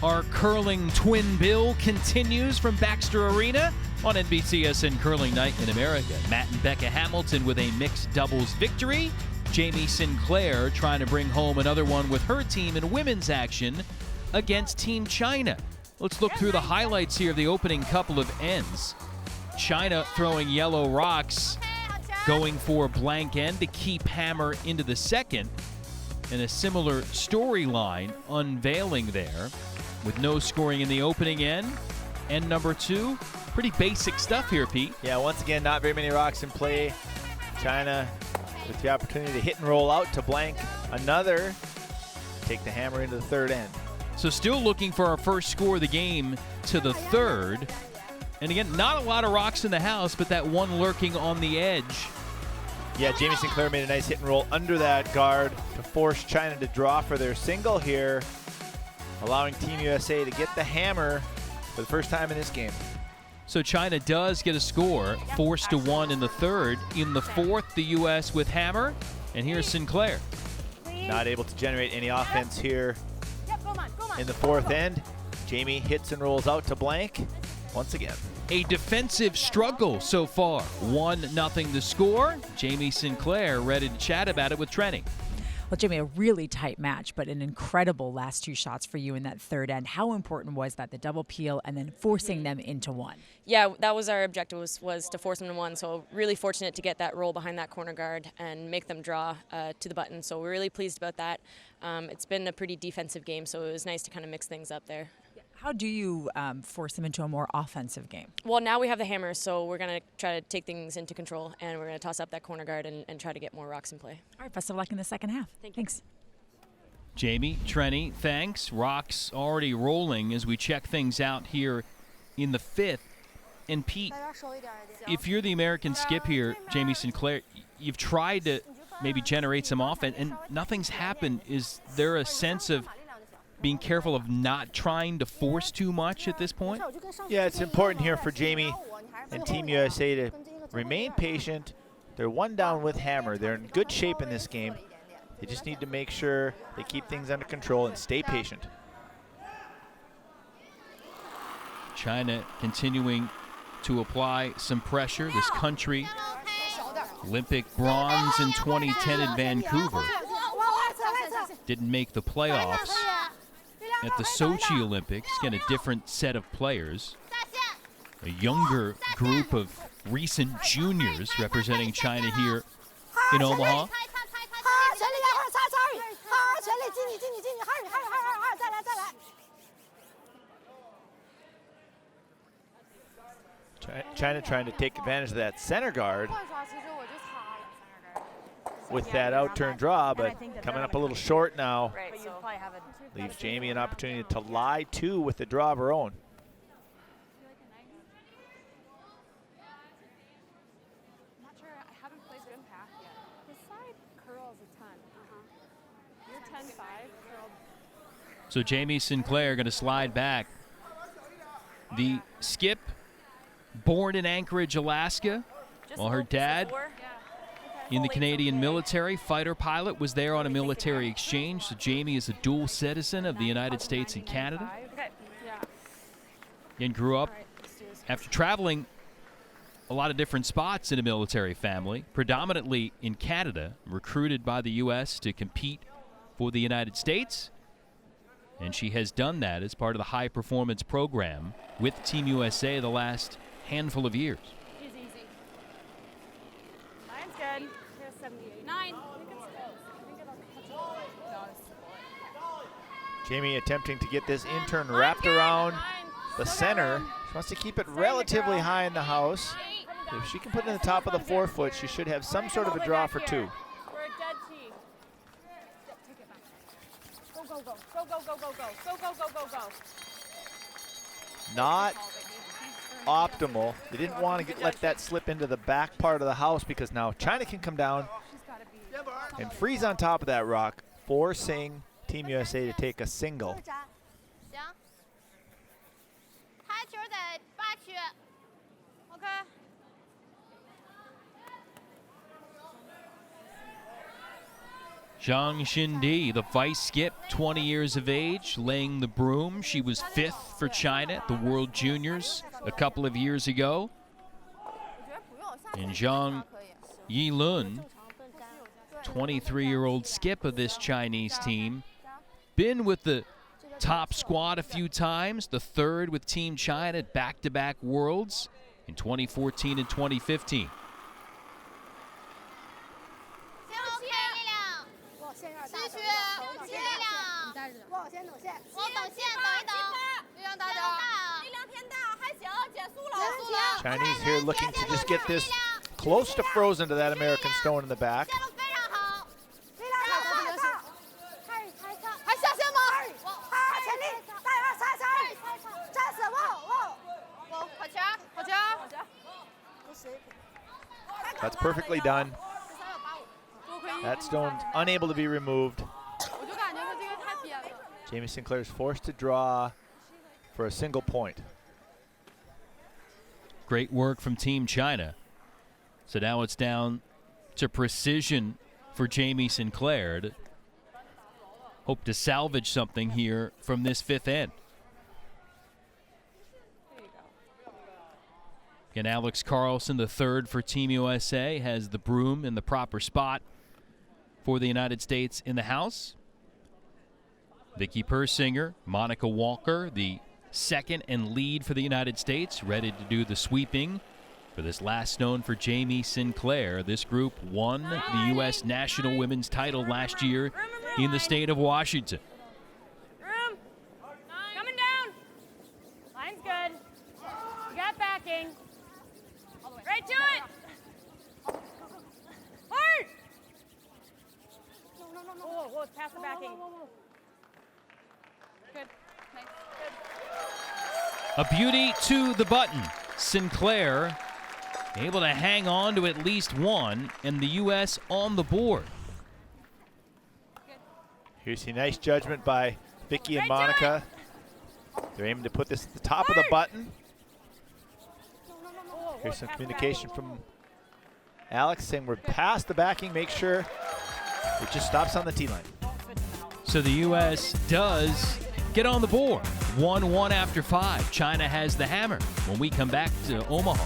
Our curling twin bill continues from Baxter Arena on NBCSN Curling Night in America. Matt and Becca Hamilton with a mixed doubles victory. Jamie Sinclair trying to bring home another one with her team in women's action against Team China. Let's look through the highlights here of the opening couple of ends. China throwing yellow rocks, going for a blank end to keep hammer into the second. And a similar storyline unveiling there, with no scoring in the opening end. end number 2. Pretty basic stuff here, Pete. Yeah, once again, not very many rocks in play. China with the opportunity to hit and roll out to blank another. Take the hammer into the third end. So still looking for our first score of the game to the third. And again, not a lot of rocks in the house, but that one lurking on the edge. Yeah, Jamie Sinclair made a nice hit and roll under that guard to force China to draw for their single here, allowing Team USA to get the hammer for the first time in this game. So China does get a score, forced to 1 in the third. In the fourth, the U.S. with hammer. And here's Sinclair. Not able to generate any offense here in the fourth end. Jamie hits and rolls out to blank once again. A defensive struggle so far. 1-0 the score. Jamie Sinclair ready to chat about it with Trenny. Well, Jamie, a really tight match, but an incredible last 2 shots for you in that third end. How important was that, the double peel and then forcing them into 1? Yeah, that was our objective, was to force them to 1. So really fortunate to get that roll behind that corner guard and make them draw to the button. So we're really pleased about that. It's been a pretty defensive game, so it was nice to kind of mix things up there. How do you force them into a more offensive game? Well, now we have the hammer, so we're going to try to take things into control, and we're going to toss up that corner guard and try to get more rocks in play. All right, best of luck in the second half. Thanks. Jamie, Trenny, thanks. Rocks already rolling as we check things out here in the fifth. And Pete, if you're the American skip here, Jamie Sinclair, you've tried to maybe generate some offense, and nothing's happened. Is there a sense of being careful of not trying to force too much at this point? Yeah, it's important here for Jamie and Team USA to remain patient. They're 1 down with hammer. They're in good shape in this game. They just need to make sure they keep things under control and stay patient. China continuing to apply some pressure. This country, Olympic bronze in 2010 in Vancouver, didn't make the playoffs at the Sochi Olympics. Again, a different set of players. A younger group of recent juniors representing China here in Omaha. China trying to take advantage of that center guard with that out-turn draw, but coming up a little short now. Leaves Jamie an opportunity to lie two with the draw of her own. I'm not sure. I haven't played good path yet. His side curls a ton. You're 10-5 curled. So Jamie Sinclair going to slide back. The skip, born in Anchorage, Alaska, while her dad in the Canadian military, fighter pilot, was there on a military exchange. So Jamie is a dual citizen of the United States and Canada. And grew up after traveling a lot of different spots in a military family, predominantly in Canada, recruited by the U.S. to compete for the United States. And she has done that as part of the high performance program with Team USA the last handful of years. He's easy. Mine's good. Here's 78. 9. Jamie attempting to get this in-turn wrapped around the center. She wants to keep it relatively high in the house. If she can put it in the top of the forefoot, she should have some sort of a draw for two. We're a dead tee. Take it back. Go, go, go. Go, go, go, go, go. Go, go, go, go, go. Not optimal. They didn't want to let that slip into the back part of the house because now China can come down and freeze on top of that rock, forcing Team USA to take a single. Zhang Xindi, the vice skip, 20 years of age, laying the broom. She was 5th for China at the World Juniors a couple of years ago. And Zhang Yilun, 23-year-old skip of this Chinese team, been with the top squad a few times, the 3rd with Team China at back-to-back Worlds in 2014 and 2015. 我先等线，我等线，等一等。力量大点，力量偏大，还行，结束了，结束了。Chinese here looking to just get this close to frozen to that American stone in the back. 线路非常好，力量大，还下线吗？前力，大点，踩，站死，我，好球，好球。 That's perfectly done. That stone's unable to be removed. Jamie Sinclair is forced to draw for a single point. Great work from Team China. So now it's down to precision for Jamie Sinclair to hope to salvage something here from this fifth end. And Alex Carlson, the third for Team USA, has the broom in the proper spot for the United States in the house. Vickie Persinger, Monica Walker, the second and lead for the United States, ready to do the sweeping for this last stone for Jamie Sinclair. This group won the U.S. national women's title last year in the state of Washington. Room. Coming down. Line's good. You got backing. Right to it. Hard. Whoa, pass the backing. Good. Nice. Good. A beauty to the button. Sinclair able to hang on to at least one, and the U.S. on the board. Here's a nice judgment by Vickie and Monica. They're aiming to put this at the top of the button. Here's some communication from Alex saying we're past the backing. Make sure it just stops on the tee line. So the U.S. does get on the board. 1-1 after 5. China has the hammer when we come back to Omaha.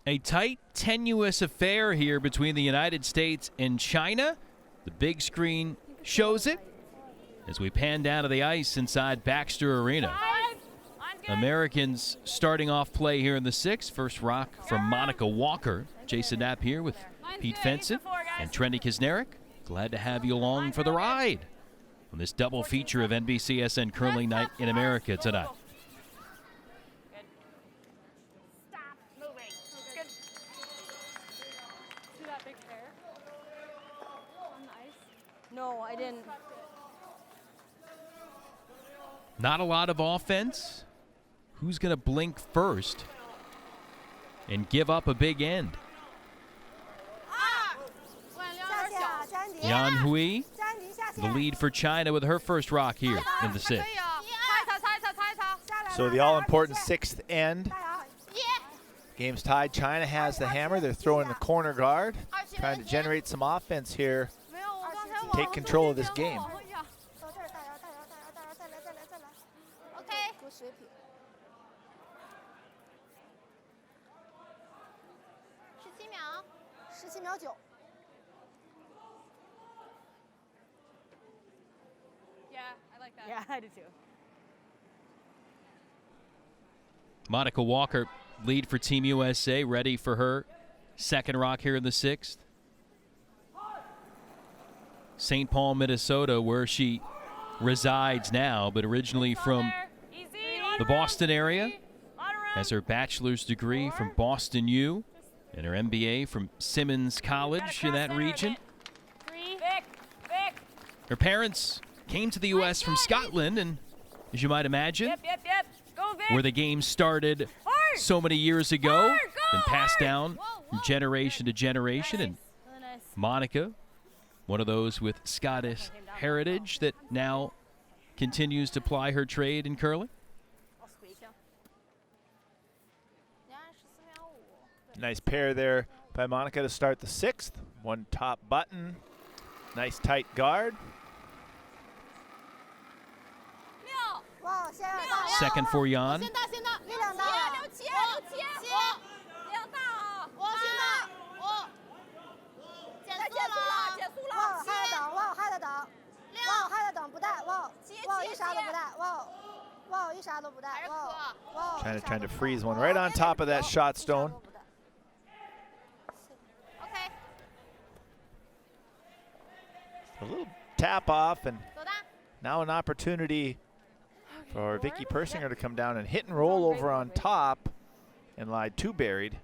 A tight, tenuous affair here between the United States and China. The big screen shows it as we pan down to the ice inside Baxter Arena. Americans starting off play here in the sixth. First rock from Monica Walker. Jason Knapp here with Pete Fenson and Trendy Kisnerick. Glad to have you along for the ride on this double feature of NBCSN Curling Night in America tonight. Stop moving. Good. See that big hair on the ice? No, I didn't. Not a lot of offense. Who's going to blink first and give up a big end? Yan Hui, the lead for China with her first rock here in the sixth. So the all-important sixth end. Game's tied. China has the hammer. They're throwing the corner guard, trying to generate some offense here, take control of this game. Yeah, I like that. Yeah, I do too. Monica Walker, lead for Team USA, ready for her second rock here in the sixth. St. Paul, Minnesota, where she resides now, but originally from the Boston area. Has her bachelor's degree from Boston U and her MBA from Simmons College in that region. Her parents came to the U.S. from Scotland, and as you might imagine, where the game started so many years ago and passed down from generation to generation. And Monica, one of those with Scottish heritage that now continues to ply her trade in curling. Nice pair there by Monica to start the sixth. One top button. Nice tight guard. Second for Yan. Trying to freeze one right on top of that shot stone. A little tap off, and now an opportunity for Vickie Persinger to come down and hit and roll over on top and lie 2 buried.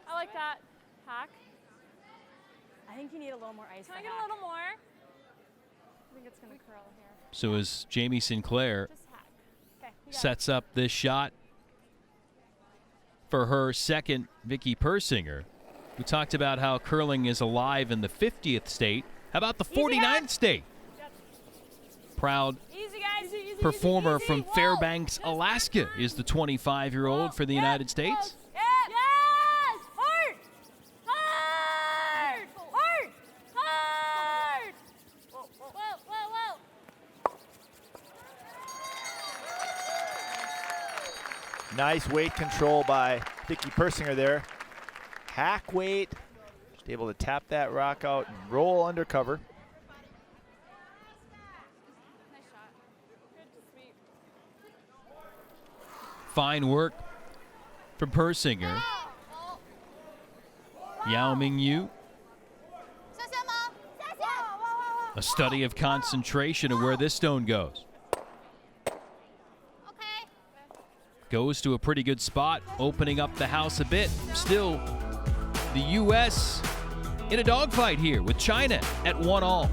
I like that. Hack. I think you need a little more ice. Can I get a little more? I think it's going to curl here. So as Jamie Sinclair sets up this shot for her second, Vickie Persinger. We talked about how curling is alive in the 50th state. How about the 49th state? Proud performer from Fairbanks, Alaska is the 25-year-old for the United States. Yes! Hard! Hard! Hard! Hard! Whoa, whoa, whoa, whoa. Nice weight control by Vickie Persinger there. Hack weight, just able to tap that rock out and roll under cover. Fine work from Persinger. Yao Mingyu. A study of concentration of where this stone goes. Goes to a pretty good spot, opening up the house a bit. Still, the U.S. in a dogfight here with China at 1-all.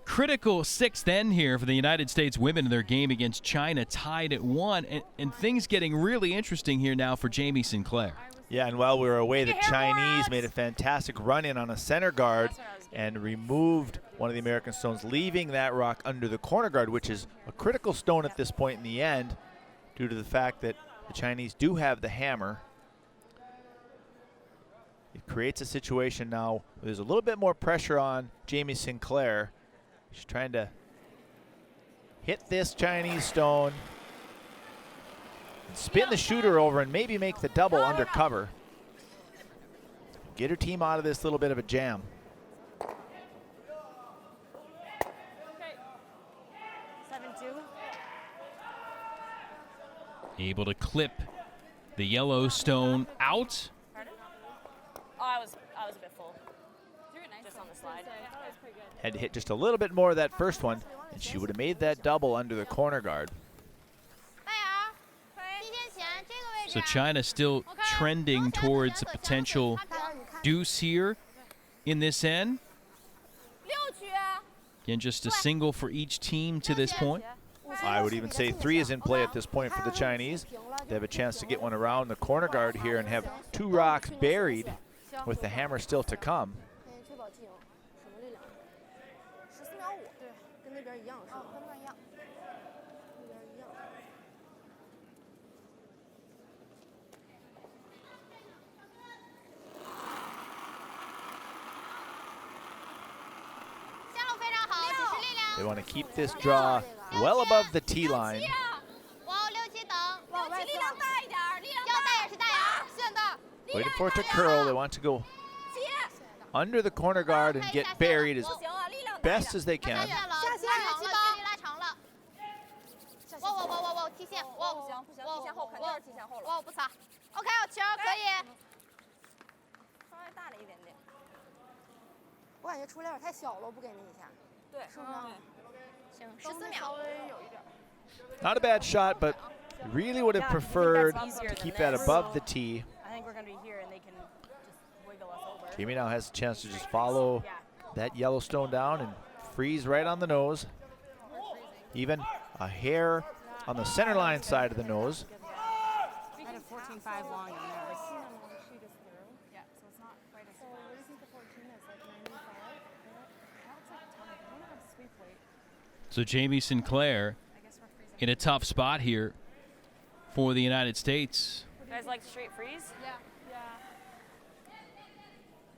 Critical 6th end here for the United States women in their game against China, tied at 1, and things getting really interesting here now for Jamie Sinclair. Yeah, and while we were away, the Chinese made a fantastic run-in on a center guard and removed one of the American stones, leaving that rock under the corner guard, which is a critical stone at this point in the end due to the fact that the Chinese do have the hammer. It creates a situation now where there's a little bit more pressure on Jamie Sinclair. She's trying to hit this Chinese stone, and spin the shooter over and maybe make the double under cover. Get her team out of this little bit of a jam. Able to clip the yellow stone out. Oh, I was a bit full. Just on the slide. Had to hit just a little bit more of that first one, and she would have made that double under the corner guard. So China still trending towards a potential deuce here in this end. Again, just a single for each team to this point. I would even say 3 is in play at this point for the Chinese. They have a chance to get one around the corner guard here and have 2 rocks buried with the hammer still to come. They want to keep this draw well above the tee line. Waiting for it to curl. They want to go under the corner guard and get buried as best as they can. Not a bad shot, but really would have preferred to keep that above the tee. I think we're going to be here and they can just wiggle us over. Jamie now has a chance to just follow that Yellowstone down and freeze right on the nose. Even a hair on the center line side of the nose. I had a 14.5 long in there. Yeah, so it's not quite as far. What do you think the 14 is, like 95? That's like tough. I don't have sweep weight. So Jamie Sinclair in a tough spot here for the United States. You guys like straight freeze? Yeah. Yeah.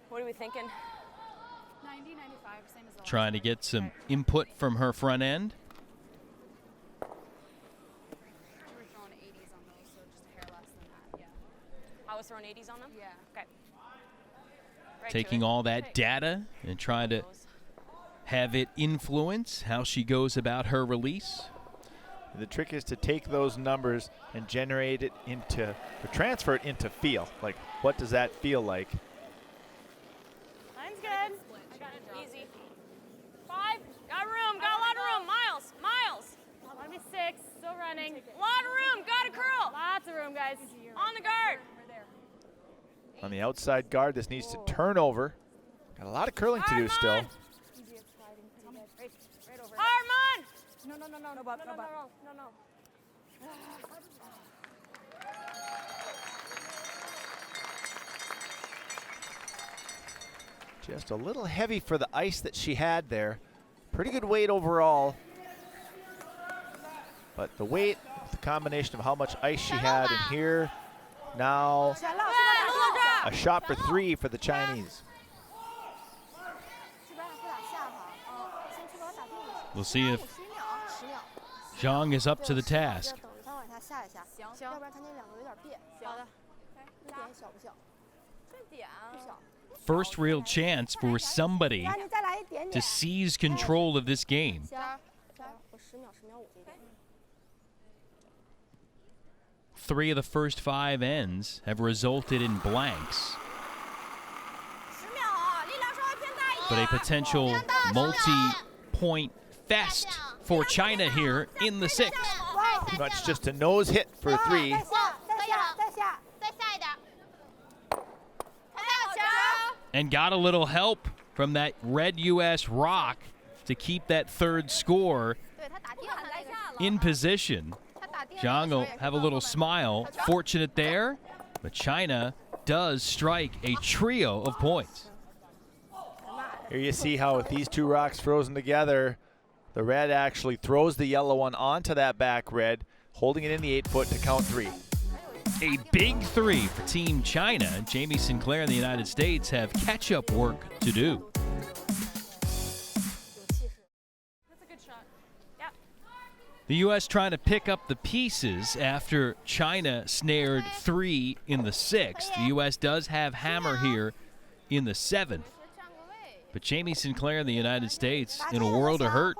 What are we thinking? 90, 95, same as the Trying to get some input from her front end. We're throwing 80s on those, so just a hair less than that. Yeah. I was throwing 80s on them? Yeah. Okay. Right Taking all that data and trying to have it influence how she goes about her release. The trick is to take those numbers and generate it into, or transfer it into feel. Like, what does that feel like? Line's good. Easy. 5. Got room. Got a lot of room. Miles. Miles. Want to be 6. Still running. A lot of room. Got a curl. Lots of room, guys. On the guard. On the outside guard, this needs to turn over. Got a lot of curling to do still. Harmon! No, no, no, no, no, no, no, no, no. Just a little heavy for the ice that she had there. Pretty good weight overall. But the weight, the combination of how much ice she had in here, now a shot for 3 for the Chinese. We'll see if Zhang is up to the task. First real chance for somebody to seize control of this game. 3 of the first 5 ends have resulted in blanks. But a potential multi-point fest for China here in the 6th. Pretty much just a nose hit for 3. And got a little help from that red U.S. rock to keep that 3rd score in position. Zhang will have a little smile. Fortunate there, but China does strike a trio of points. Here you see how with these 2 rocks frozen together, the red actually throws the yellow one onto that back red, holding it in the 8-foot to count 3. A big 3 for Team China. Jamie Sinclair and the United States have catch-up work to do. That's a good shot. Yep. The U.S. trying to pick up the pieces after China snared 3 in the 6th. The U.S. does have hammer here in the 7th. But Jamie Sinclair and the United States in a world of hurt.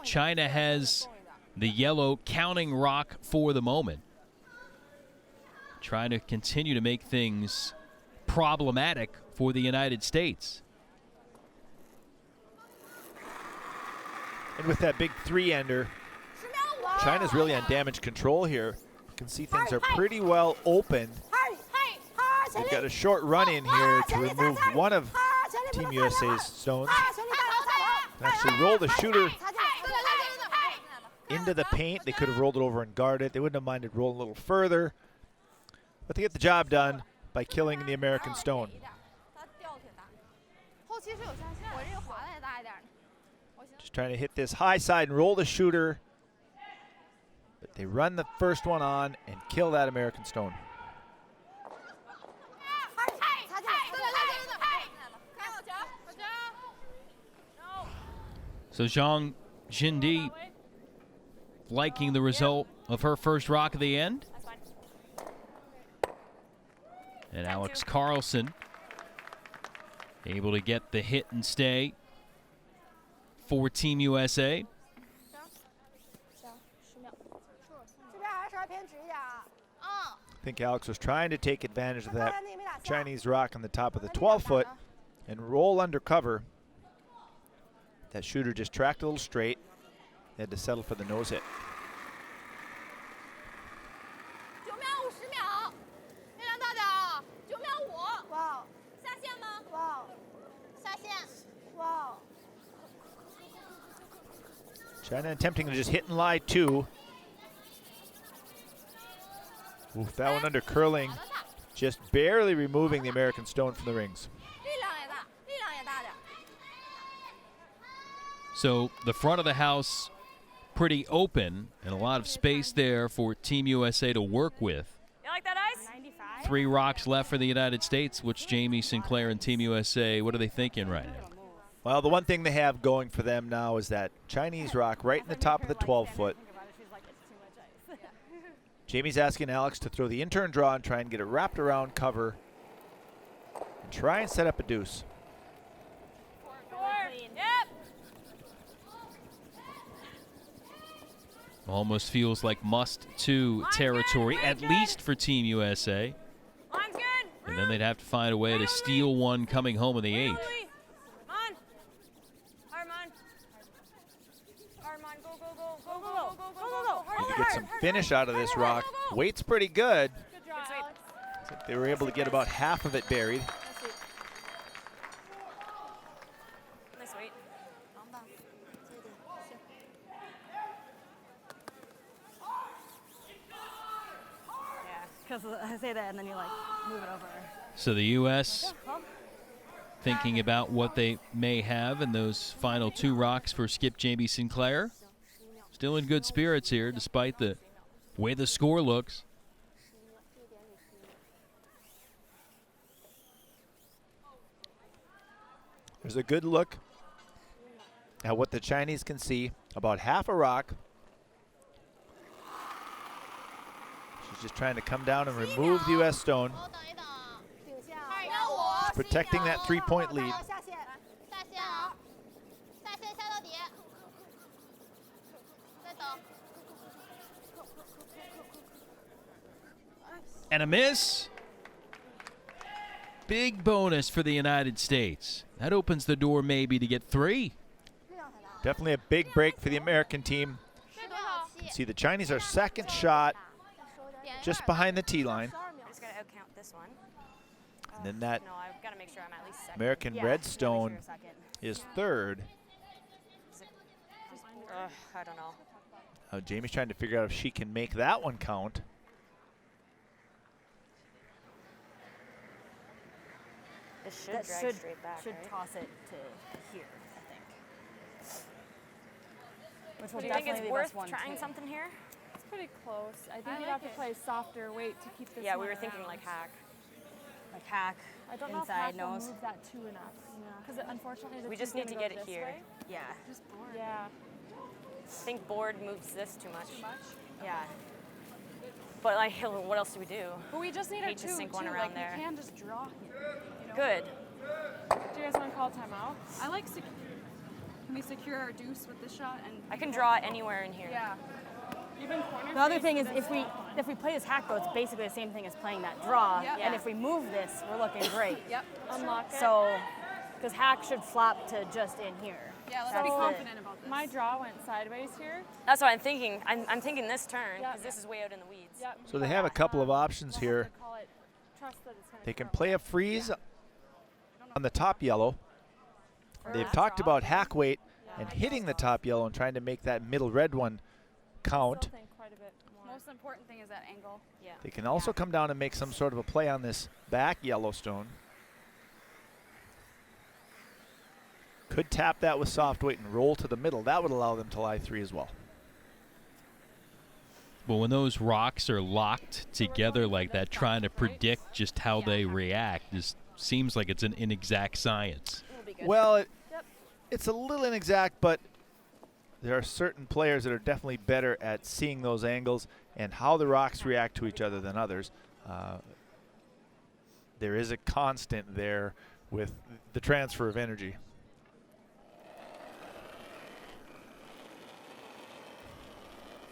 China has the yellow counting rock for the moment. Trying to continue to make things problematic for the United States. And with that big 3-ender, China's really on damage control here. You can see things are pretty well open. They've got a short run in here to remove one of Team USA's stones. Actually roll the shooter into the paint. They could have rolled it over and guarded it. They wouldn't have minded rolling a little further. But they get the job done by killing the American stone. Just trying to hit this high side and roll the shooter. But they run the first one on and kill that American stone. So Zhang Jindi liking the result of her first rock of the end. And Alex Carlson able to get the hit and stay for Team USA. I think Alex was trying to take advantage of that Chinese rock on the top of the 12-foot and roll under cover. That shooter just tracked a little straight. They had to settle for the nose hit. China attempting to just hit and lie 2. Oof, that one under curling, just barely removing the American stone from the rings. So the front of the house pretty open and a lot of space there for Team USA to work with. You like that ice? 95. 3 rocks left for the United States, which Jamie Sinclair and Team USA, what are they thinking right now? Well, the one thing they have going for them now is that Chinese rock right in the top of the 12-foot. Jamie's asking Alex to throw the in-turn draw and try and get it wrapped around cover. Try and set up a deuce. Almost feels like must-to territory, at least for Team USA. And then they'd have to find a way to steal one coming home in the 8th. Need to get some finish out of this rock. Weight's pretty good. Looks like they were able to get about half of it buried. Nice weight. Yeah, because I say that and then you like move it over. So the U.S. thinking about what they may have in those final 2 rocks for skip Jamie Sinclair. Still in good spirits here, despite the way the score looks. There's a good look at what the Chinese can see. About half a rock. She's just trying to come down and remove the U.S. stone. She's protecting that 3-point lead. And a miss. Big bonus for the United States. That opens the door maybe to get 3. Definitely a big break for the American team. You can see the Chinese are second shot just behind the tee line. I'm just going to count this one. And then that No, I've got to make sure I'm at least second. American Yeah, red gotta make stone sure second. is third. I don't know. Jamie's trying to figure out if she can make that one count. It should That drag should straight back, right? toss it to here, I think. Which will Do you think definitely it's leave us worth 1-2. trying something here? It's pretty close. I think you'd have to play softer weight to keep this Yeah, we one were thinking around. like hack. Like hack, I don't know if inside hack will nose. move that too enough. Because unfortunately, the We tee's just need gonna to go get it this here. way. Yeah. Yeah. I think board moves this too much. Yeah. But like, what else do we do? But we just need Hate a to 2 sink one too. around Like, there. You can just draw here. You know? Good. Do you guys want to call timeout? I like. Can we secure our deuce with this shot? And I can draw anywhere in here. Yeah. Even corner. The other face thing is with this if we play this hack bow, it's basically the same thing as playing that draw. Yep. And if we move this, we're looking great. Yep. Unlock it. So, because hack should flop to just in here. Yeah, let's That's be the- confident about this. My draw went sideways here. That's what I'm thinking. I'm thinking this turn because this is way out in the weeds. Yep. So they have a couple of options here. Call it. Trust that it's gonna They can go. play a freeze on the top yellow. They've talked about hack weight and hitting the top yellow and trying to make that middle red one count. Still think quite a bit more. Most important thing is that angle. Yeah. They can also come down and make some sort of a play on this back yellow stone. Could tap that with soft weight and roll to the middle. That would allow them to lie 3 as well. But when those rocks are locked together like that, trying to predict just how they react, just seems like it's an inexact science. Well, it's a little inexact, but there are certain players that are definitely better at seeing those angles and how the rocks react to each other than others. There is a constant there with the transfer of energy.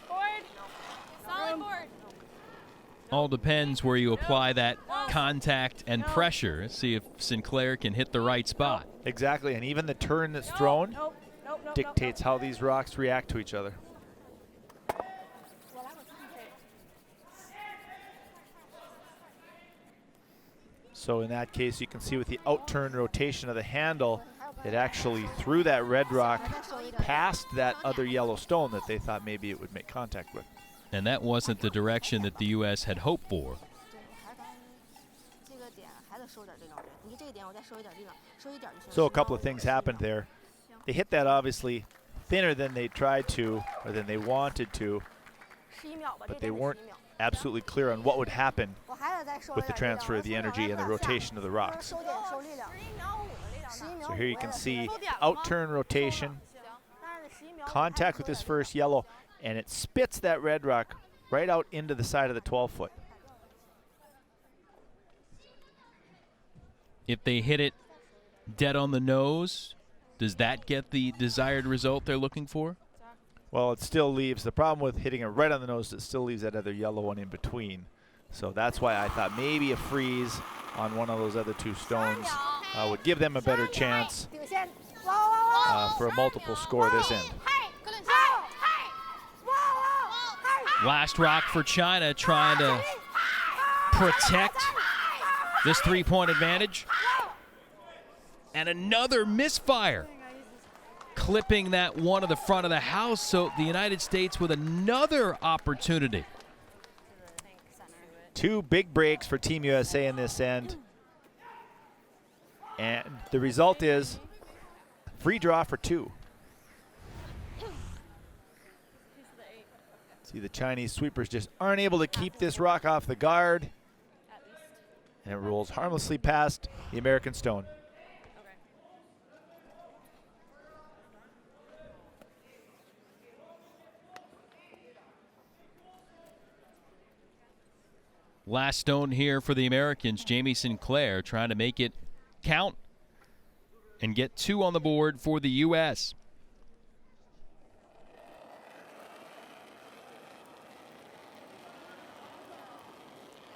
Board. Solid board. All depends where you apply that contact and pressure. See if Sinclair can hit the right spot. Exactly, and even the turn that's thrown dictates how these rocks react to each other. So in that case, you can see with the outturn rotation of the handle, it actually threw that red rock past that other yellow stone that they thought maybe it would make contact with. And that wasn't the direction that the U.S. had hoped for. So a couple of things happened there. They hit that obviously thinner than they tried to or than they wanted to, but they weren't absolutely clear on what would happen with the transfer of the energy and the rotation of the rocks. So here you can see outturn rotation, contact with this first yellow, and it spits that red rock right out into the side of the 12-foot. If they hit it dead on the nose, does that get the desired result they're looking for? Well, it still leaves, the problem with hitting it right on the nose, it still leaves that other yellow one in between. So that's why I thought maybe a freeze on one of those other two stones would give them a better chance for a multiple score this end. Last rock for China, trying to protect this three-point advantage. And another misfire, clipping that one to the front of the house. So the United States with another opportunity. Two big breaks for Team USA in this end. And the result is free draw for two. See, the Chinese sweepers just aren't able to keep this rock off the guard. And it rolls harmlessly past the American stone. Last stone here for the Americans. Jamie Sinclair trying to make it count and get two on the board for the U.S.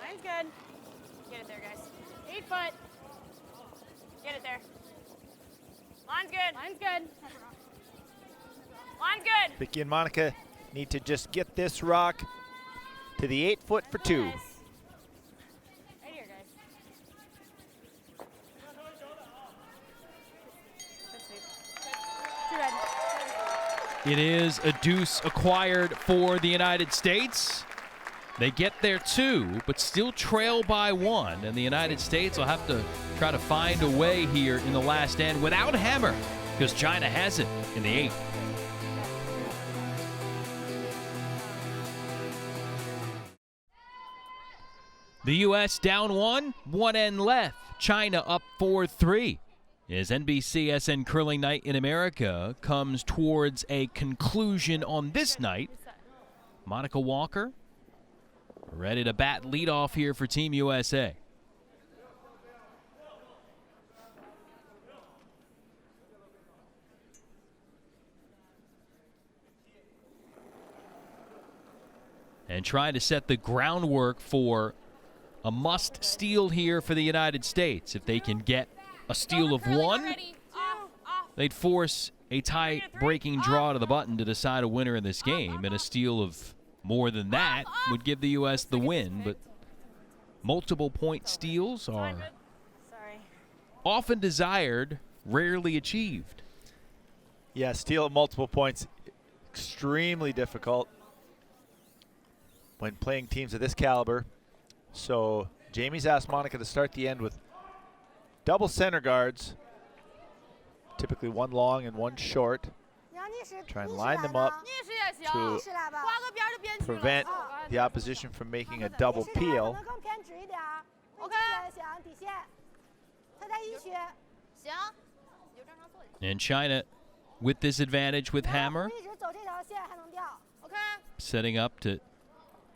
Line's good. Get it there, guys. 8 foot. Get it there. Line's good. Line's good. Line's good. Vickie and Monica need to just get this rock to the 8 foot for two. Right here, guys. Good sweep. Too bad. It is a deuce acquired for the United States. They get there two, but still trail by one, and the United States will have to try to find a way here in the last end without hammer, because China has it in the 8th. The U.S. down one end left. China up 4-3. As NBCSN Curling Night in America comes towards a conclusion on this night, Monica Walker ready to bat leadoff here for Team USA. And trying to set the groundwork for a must steal here for the United States. If they can get a steal of one, they'd force a tie-breaking draw to the button to decide a winner in this game, and a steal of more than that would give the U.S. the win. But multiple point steals are often desired, rarely achieved. Yeah, steal at multiple points, extremely difficult when playing teams of this caliber. So Jamie's asked Monica to start the end with double center guards, typically one long and one short. Try and line them up to prevent the opposition from making a double peel. And China with this advantage with hammer, setting up to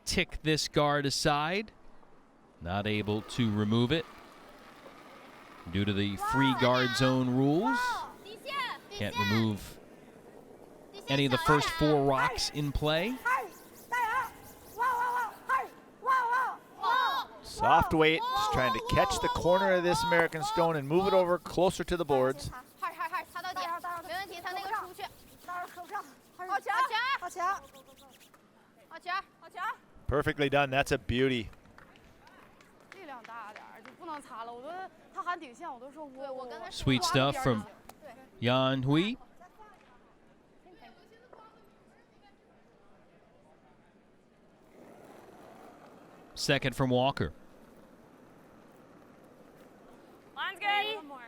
tick this guard aside. Not able to remove it due to the free guard zone rules. Can't remove any of the first four rocks in play. Soft weight, just trying to catch the corner of this American stone and move it over closer to the boards. Perfectly done. That's a beauty. Sweet stuff from Yan Hui. Second from Walker. Line's good. One more.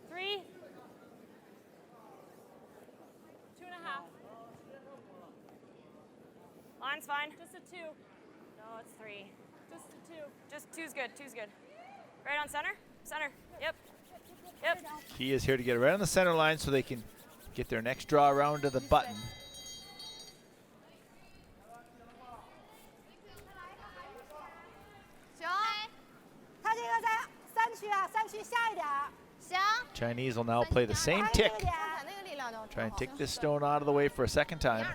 3. 2.5. Line's fine. Just a 2. No, it's 3. Just a 2. Just 2's good. 2's good. Right on center. Center. Yep. Yep. Key is here to get right on the center line so they can get their next draw around to the button. Chinese will now play the same tick. Try and tick this stone out of the way for a second time.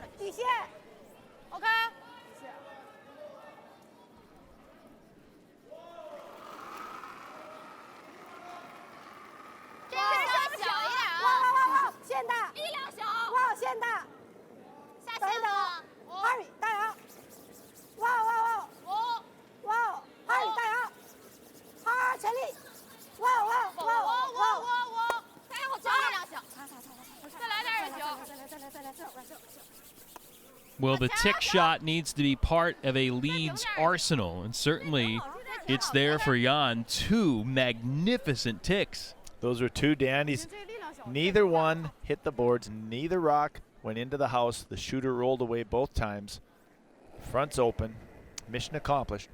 Well, the tick shot needs to be part of a Leeds arsenal, and certainly it's there for Jan. 2 magnificent ticks. Those are 2 dandies. Neither one hit the boards. Neither rock went into the house. The shooter rolled away both times. Front's open. Mission accomplished.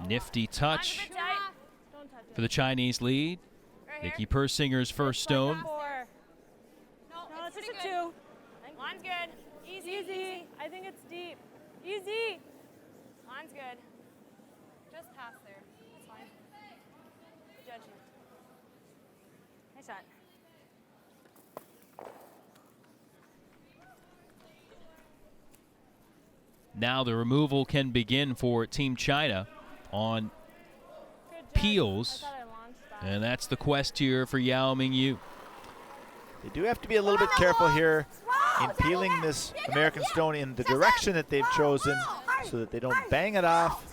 Nifty touch for the Chinese lead. Vickie Persinger's first stone. No, it's just a 2. Line's good. Easy. I think it's deep. Easy. Line's good. Just pass there. That's fine. Good judgment. Nice shot. Now the removal can begin for Team China on peels. And that's the quest here for Yao Mingyu. They do have to be a little bit careful here in peeling this American stone in the direction that they've chosen so that they don't bang it off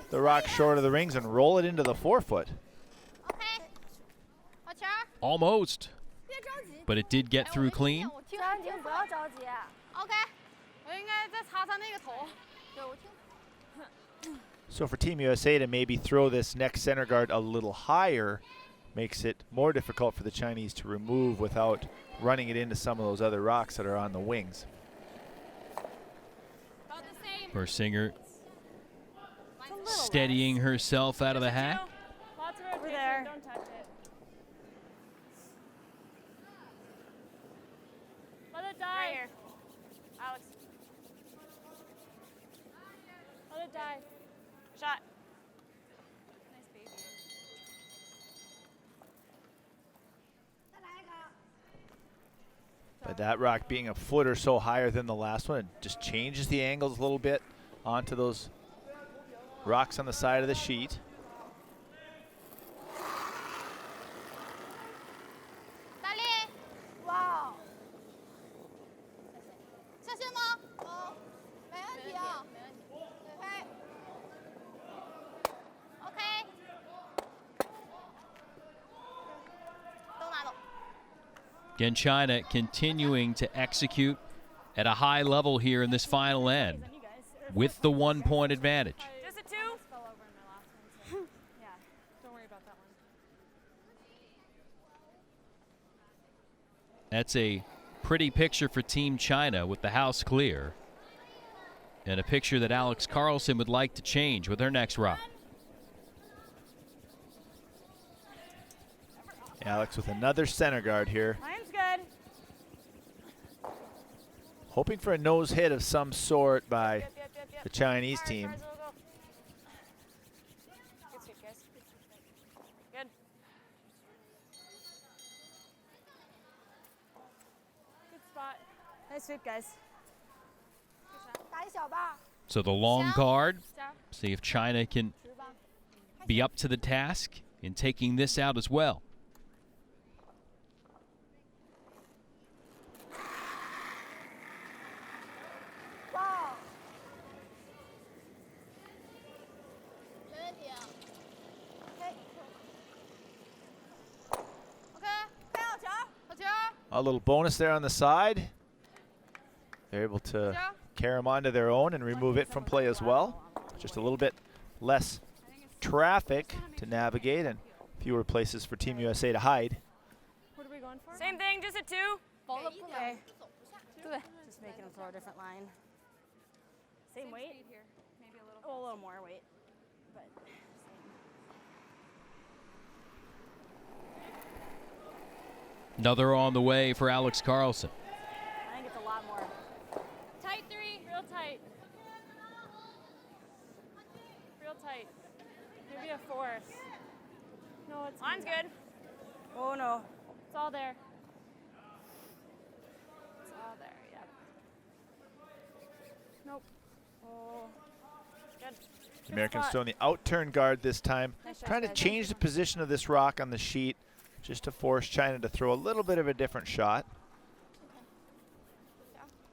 the rock short of the rings and roll it into the forefoot. Almost. But it did get through clean. So for Team USA to maybe throw this next center guard a little higher makes it more difficult for the Chinese to remove without running it into some of those other rocks that are on the wings. Persinger steadying herself out of the hack. Lots of rotation. There. Don't touch it. Let it die. Right here. Alex. Let it die. Shot. Nice baby. But that rock being a foot or so higher than the last one, it just changes the angles a little bit onto those rocks on the side of the sheet. Again, China continuing to execute at a high level here in this final end with the 1-point advantage. Just a 2. Fell over in my last one. So yeah, don't worry about that one. That's a pretty picture for Team China with the house clear. And a picture that Alex Carlson would like to change with her next rock. Alex with another center guard here. Line's good. Hoping for a nose hit of some sort by the Chinese team. Good sweep, guys. Good. Good spot. Nice sweep, guys. So the long guard, see if China can be up to the task in taking this out as well. A little bonus there on the side. They're able to carry them onto their own and remove it from play as well. Just a little bit less traffic to navigate and fewer places for Team USA to hide. What are we going for? Same thing, just a 2. Okay. Just making them throw a different line. Same weight? Here. Maybe a little. Oh, a little more weight. But Another on the way for Alex Carlson. I think it's a lot more. Tight 3. Real tight. Real tight. Maybe a 4. No, it's Line's good. Oh no. It's all there. It's all there, yep. Nope. Oh. Good. The Americans still in the out-turn guard this time, trying to change the position of this rock on the sheet just to force China to throw a little bit of a different shot.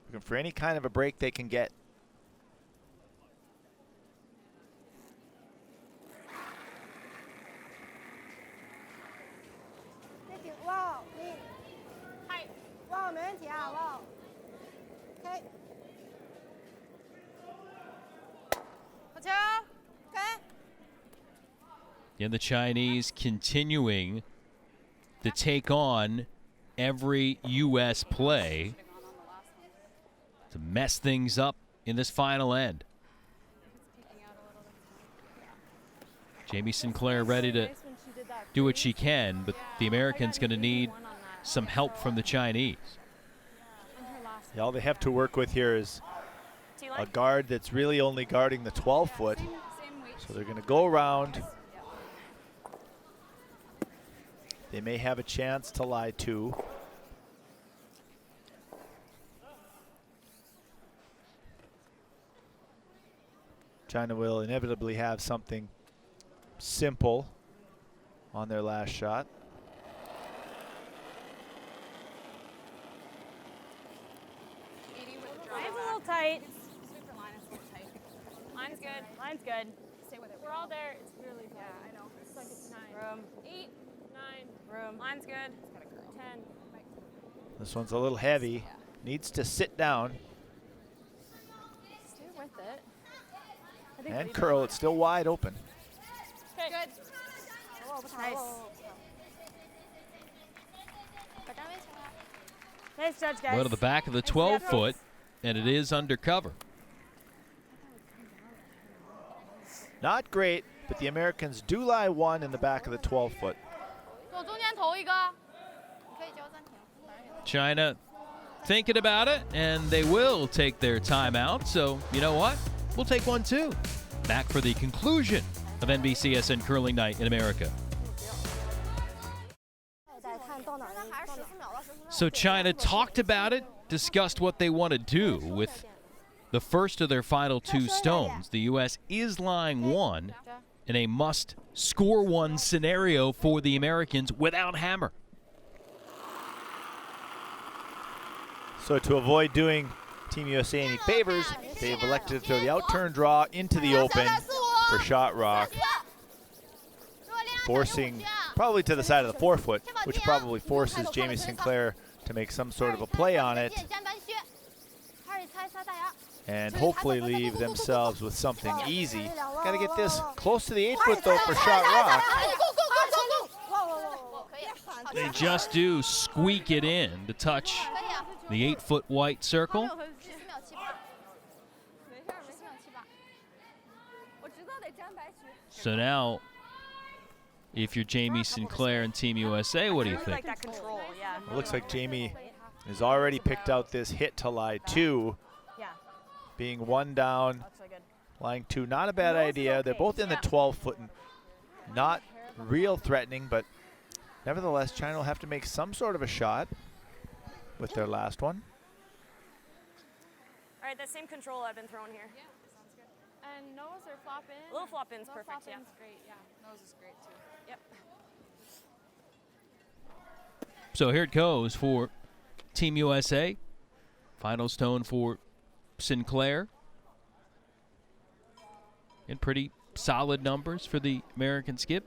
Looking for any kind of a break they can get. Wow, 嗨，哇，没问题啊，哇 ，OK， 好球 ，OK。 And the Chinese continuing to take on every U.S. play to mess things up in this final end. Jamie Sinclair ready to do what she can, but the Americans going to need some help from the Chinese. Yeah, all they have to work with here is a guard that's really only guarding the 12-foot. So they're going to go around. They may have a chance to lie two. China will inevitably have something simple on their last shot. Line's a little tight. Super line is a little tight. Line's good. Line's good. Stay with it. We're all there. It's really good. Yeah, I know. It's like it's 9. Room. 8, 9. Room. Line's good. 10. This one's a little heavy. Needs to sit down Stay with it. and curl. It's still wide open. Okay. Good. Nice. Nice judge, guys. Well, to the back of the 12-foot, and it is undercover. Not great, but the Americans do lie one in the back of the 12-foot. 左中间投一个，你可以纠正停。 China thinking about it, and they will take their timeout. So, you know what? We'll take one too. Back for the conclusion of NBCSN Curling Night in America. So China talked about it, discussed what they want to do with the first of their final 2 stones. The U.S. is lying one in a must-score one scenario for the Americans without hammer. So to avoid doing Team USA any favors, they've elected to throw the out-turn draw into the open for shot rock, forcing probably to the side of the 4-foot, which probably forces Jamie Sinclair to make some sort of a play on it and hopefully leave themselves with something easy. Got to get this close to the 8-foot though for shot rock. They just do squeak it in to touch the 8-foot white circle. So now, if you're Jamie Sinclair and Team USA, what do you think? It looks like Jamie has already picked out this hit to lie 2. Being 1 down, lying 2, not a bad idea. They're both in the 12-foot and not real threatening, but nevertheless, China will have to make some sort of a shot with their last one. All right, that same control I've been throwing here. Yeah, sounds good. And nose or flop in? A little flop in's perfect, flop yeah. in's great, yeah. Nose is great too. Yep. So here it goes for Team USA. Final stone for Sinclair. And pretty solid numbers for the American skip.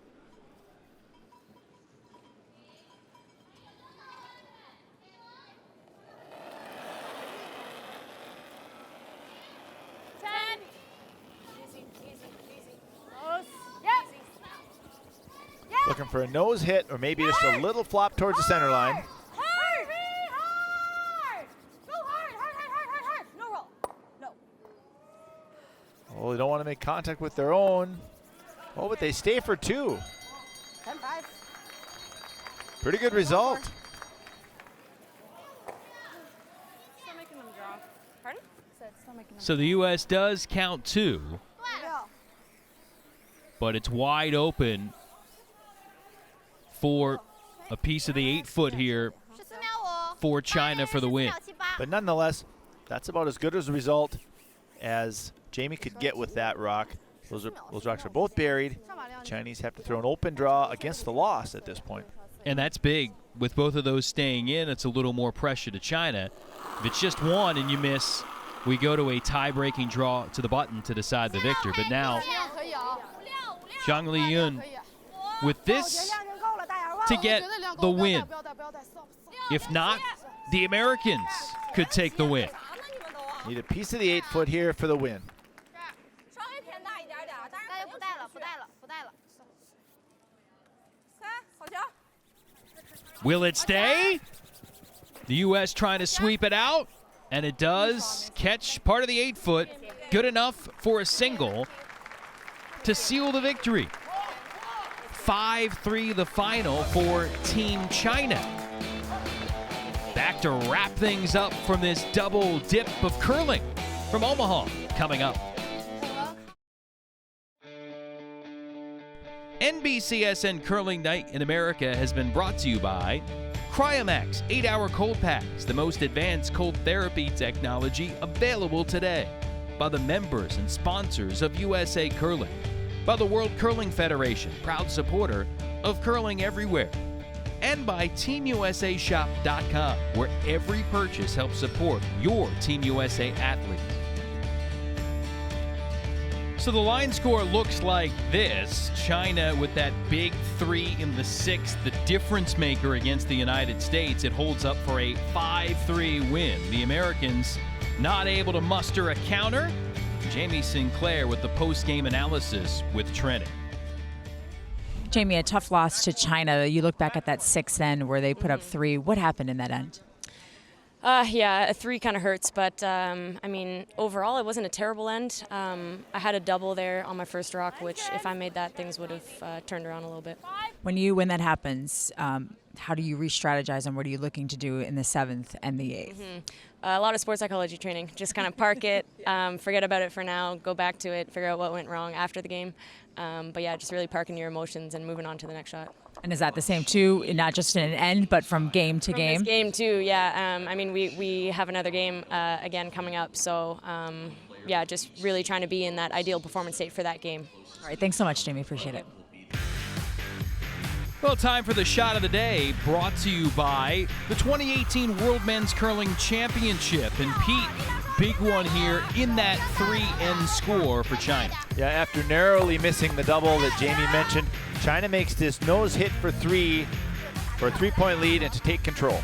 Looking for a nose hit or maybe just a little flop towards the center line. Oh, they don't want to make contact with their own. Oh, but they stay for 2. 10-5. Pretty good result. Still making them draw. Pardon? So the U.S. does count 2, but it's wide open for a piece of the 8-foot here for China for the win. But nonetheless, that's about as good as a result as Jamie could get with that rock. Those rocks are both buried. The Chinese have to throw an open draw against the loss at this point. And that's big. With both of those staying in, it's a little more pressure to China. If it's just one and you miss, we go to a tie-breaking draw to the button to decide the victor. But now, Zhang Liyun with this to get the win. If not, the Americans could take the win. Need a piece of the 8-foot here for the win. Will it stay? The U.S. trying to sweep it out, and it does catch part of the 8-foot. Good enough for a single to seal the victory. 5-3 the final for Team China. Back to wrap things up from this double dip of curling from Omaha coming up. NBCSN Curling Night in America has been brought to you by Cryomax 8-hour cold packs, the most advanced cold therapy technology available today. By the members and sponsors of USA Curling. By the World Curling Federation, proud supporter of curling everywhere. And by TeamUSAShop.com, where every purchase helps support your Team USA athletes. So the line score looks like this. China with that big 3 in the 6th, the difference maker against the United States. It holds up for a 5-3 win. The Americans not able to muster a counter. Jamie Sinclair with the post-game analysis with Trenton. Jamie, a tough loss to China. You look back at that 6th end where they put up 3. What happened in that end? Yeah, a 3 kind of hurts, but I mean, overall, it wasn't a terrible end. I had a double there on my first rock, which if I made that, things would have turned around a little bit. When that happens, how do you re-strategize and what are you looking to do in the 7th and the 8th? A lot of sports psychology training. Just kind of park it, forget about it for now, go back to it, figure out what went wrong after the game. But yeah, just really parking your emotions and moving on to the next shot. And is that the same too, not just in an end, but from game to game? This game too, yeah. I mean, we have another game again coming up, so yeah, just really trying to be in that ideal performance state for that game. All right, thanks so much, Jamie. Appreciate it. Well, time for the shot of the day, brought to you by the 2018 World Men's Curling Championship. And Pete, big one here in that 3-end score for China. Yeah, after narrowly missing the double that Jamie mentioned, China makes this nose hit for 3 for a 3-point lead and to take control.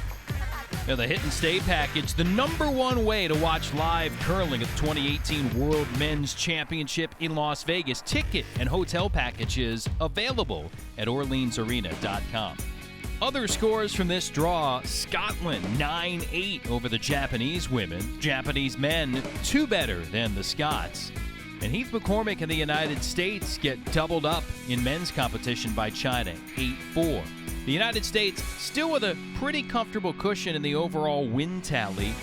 Now the hit and stay package, the #1 way to watch live curling at the 2018 World Men's Championship in Las Vegas. Ticket and hotel packages available at OrleansArena.com. Other scores from this draw: Scotland 9-8 over the Japanese women. Japanese men 2 better than the Scots. And Heath McCormick and the United States get doubled up in men's competition by China, 8-4. The United States still with a pretty comfortable cushion in the overall win tally.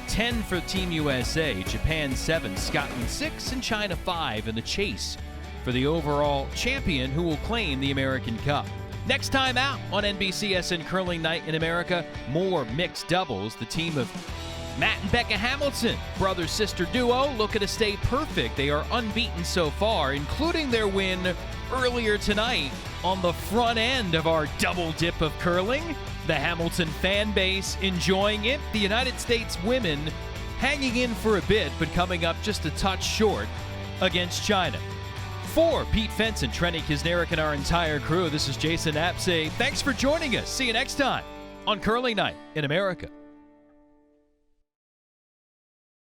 10 for Team USA, Japan 7, Scotland 6, and China 5 in the chase for the overall champion who will claim the American Cup. Next time out on NBCSN Curling Night in America, more mixed doubles. The team of Matt and Becca Hamilton, brother-sister duo, looking to stay perfect. They are unbeaten so far, including their win earlier tonight on the front end of our double dip of curling. The Hamilton fan base enjoying it. The United States women hanging in for a bit, but coming up just a touch short against China. For Pete Fenton, Trenny Kisnerick, and our entire crew, this is Jason Apsey. Thanks for joining us. See you next time on Curling Night in America.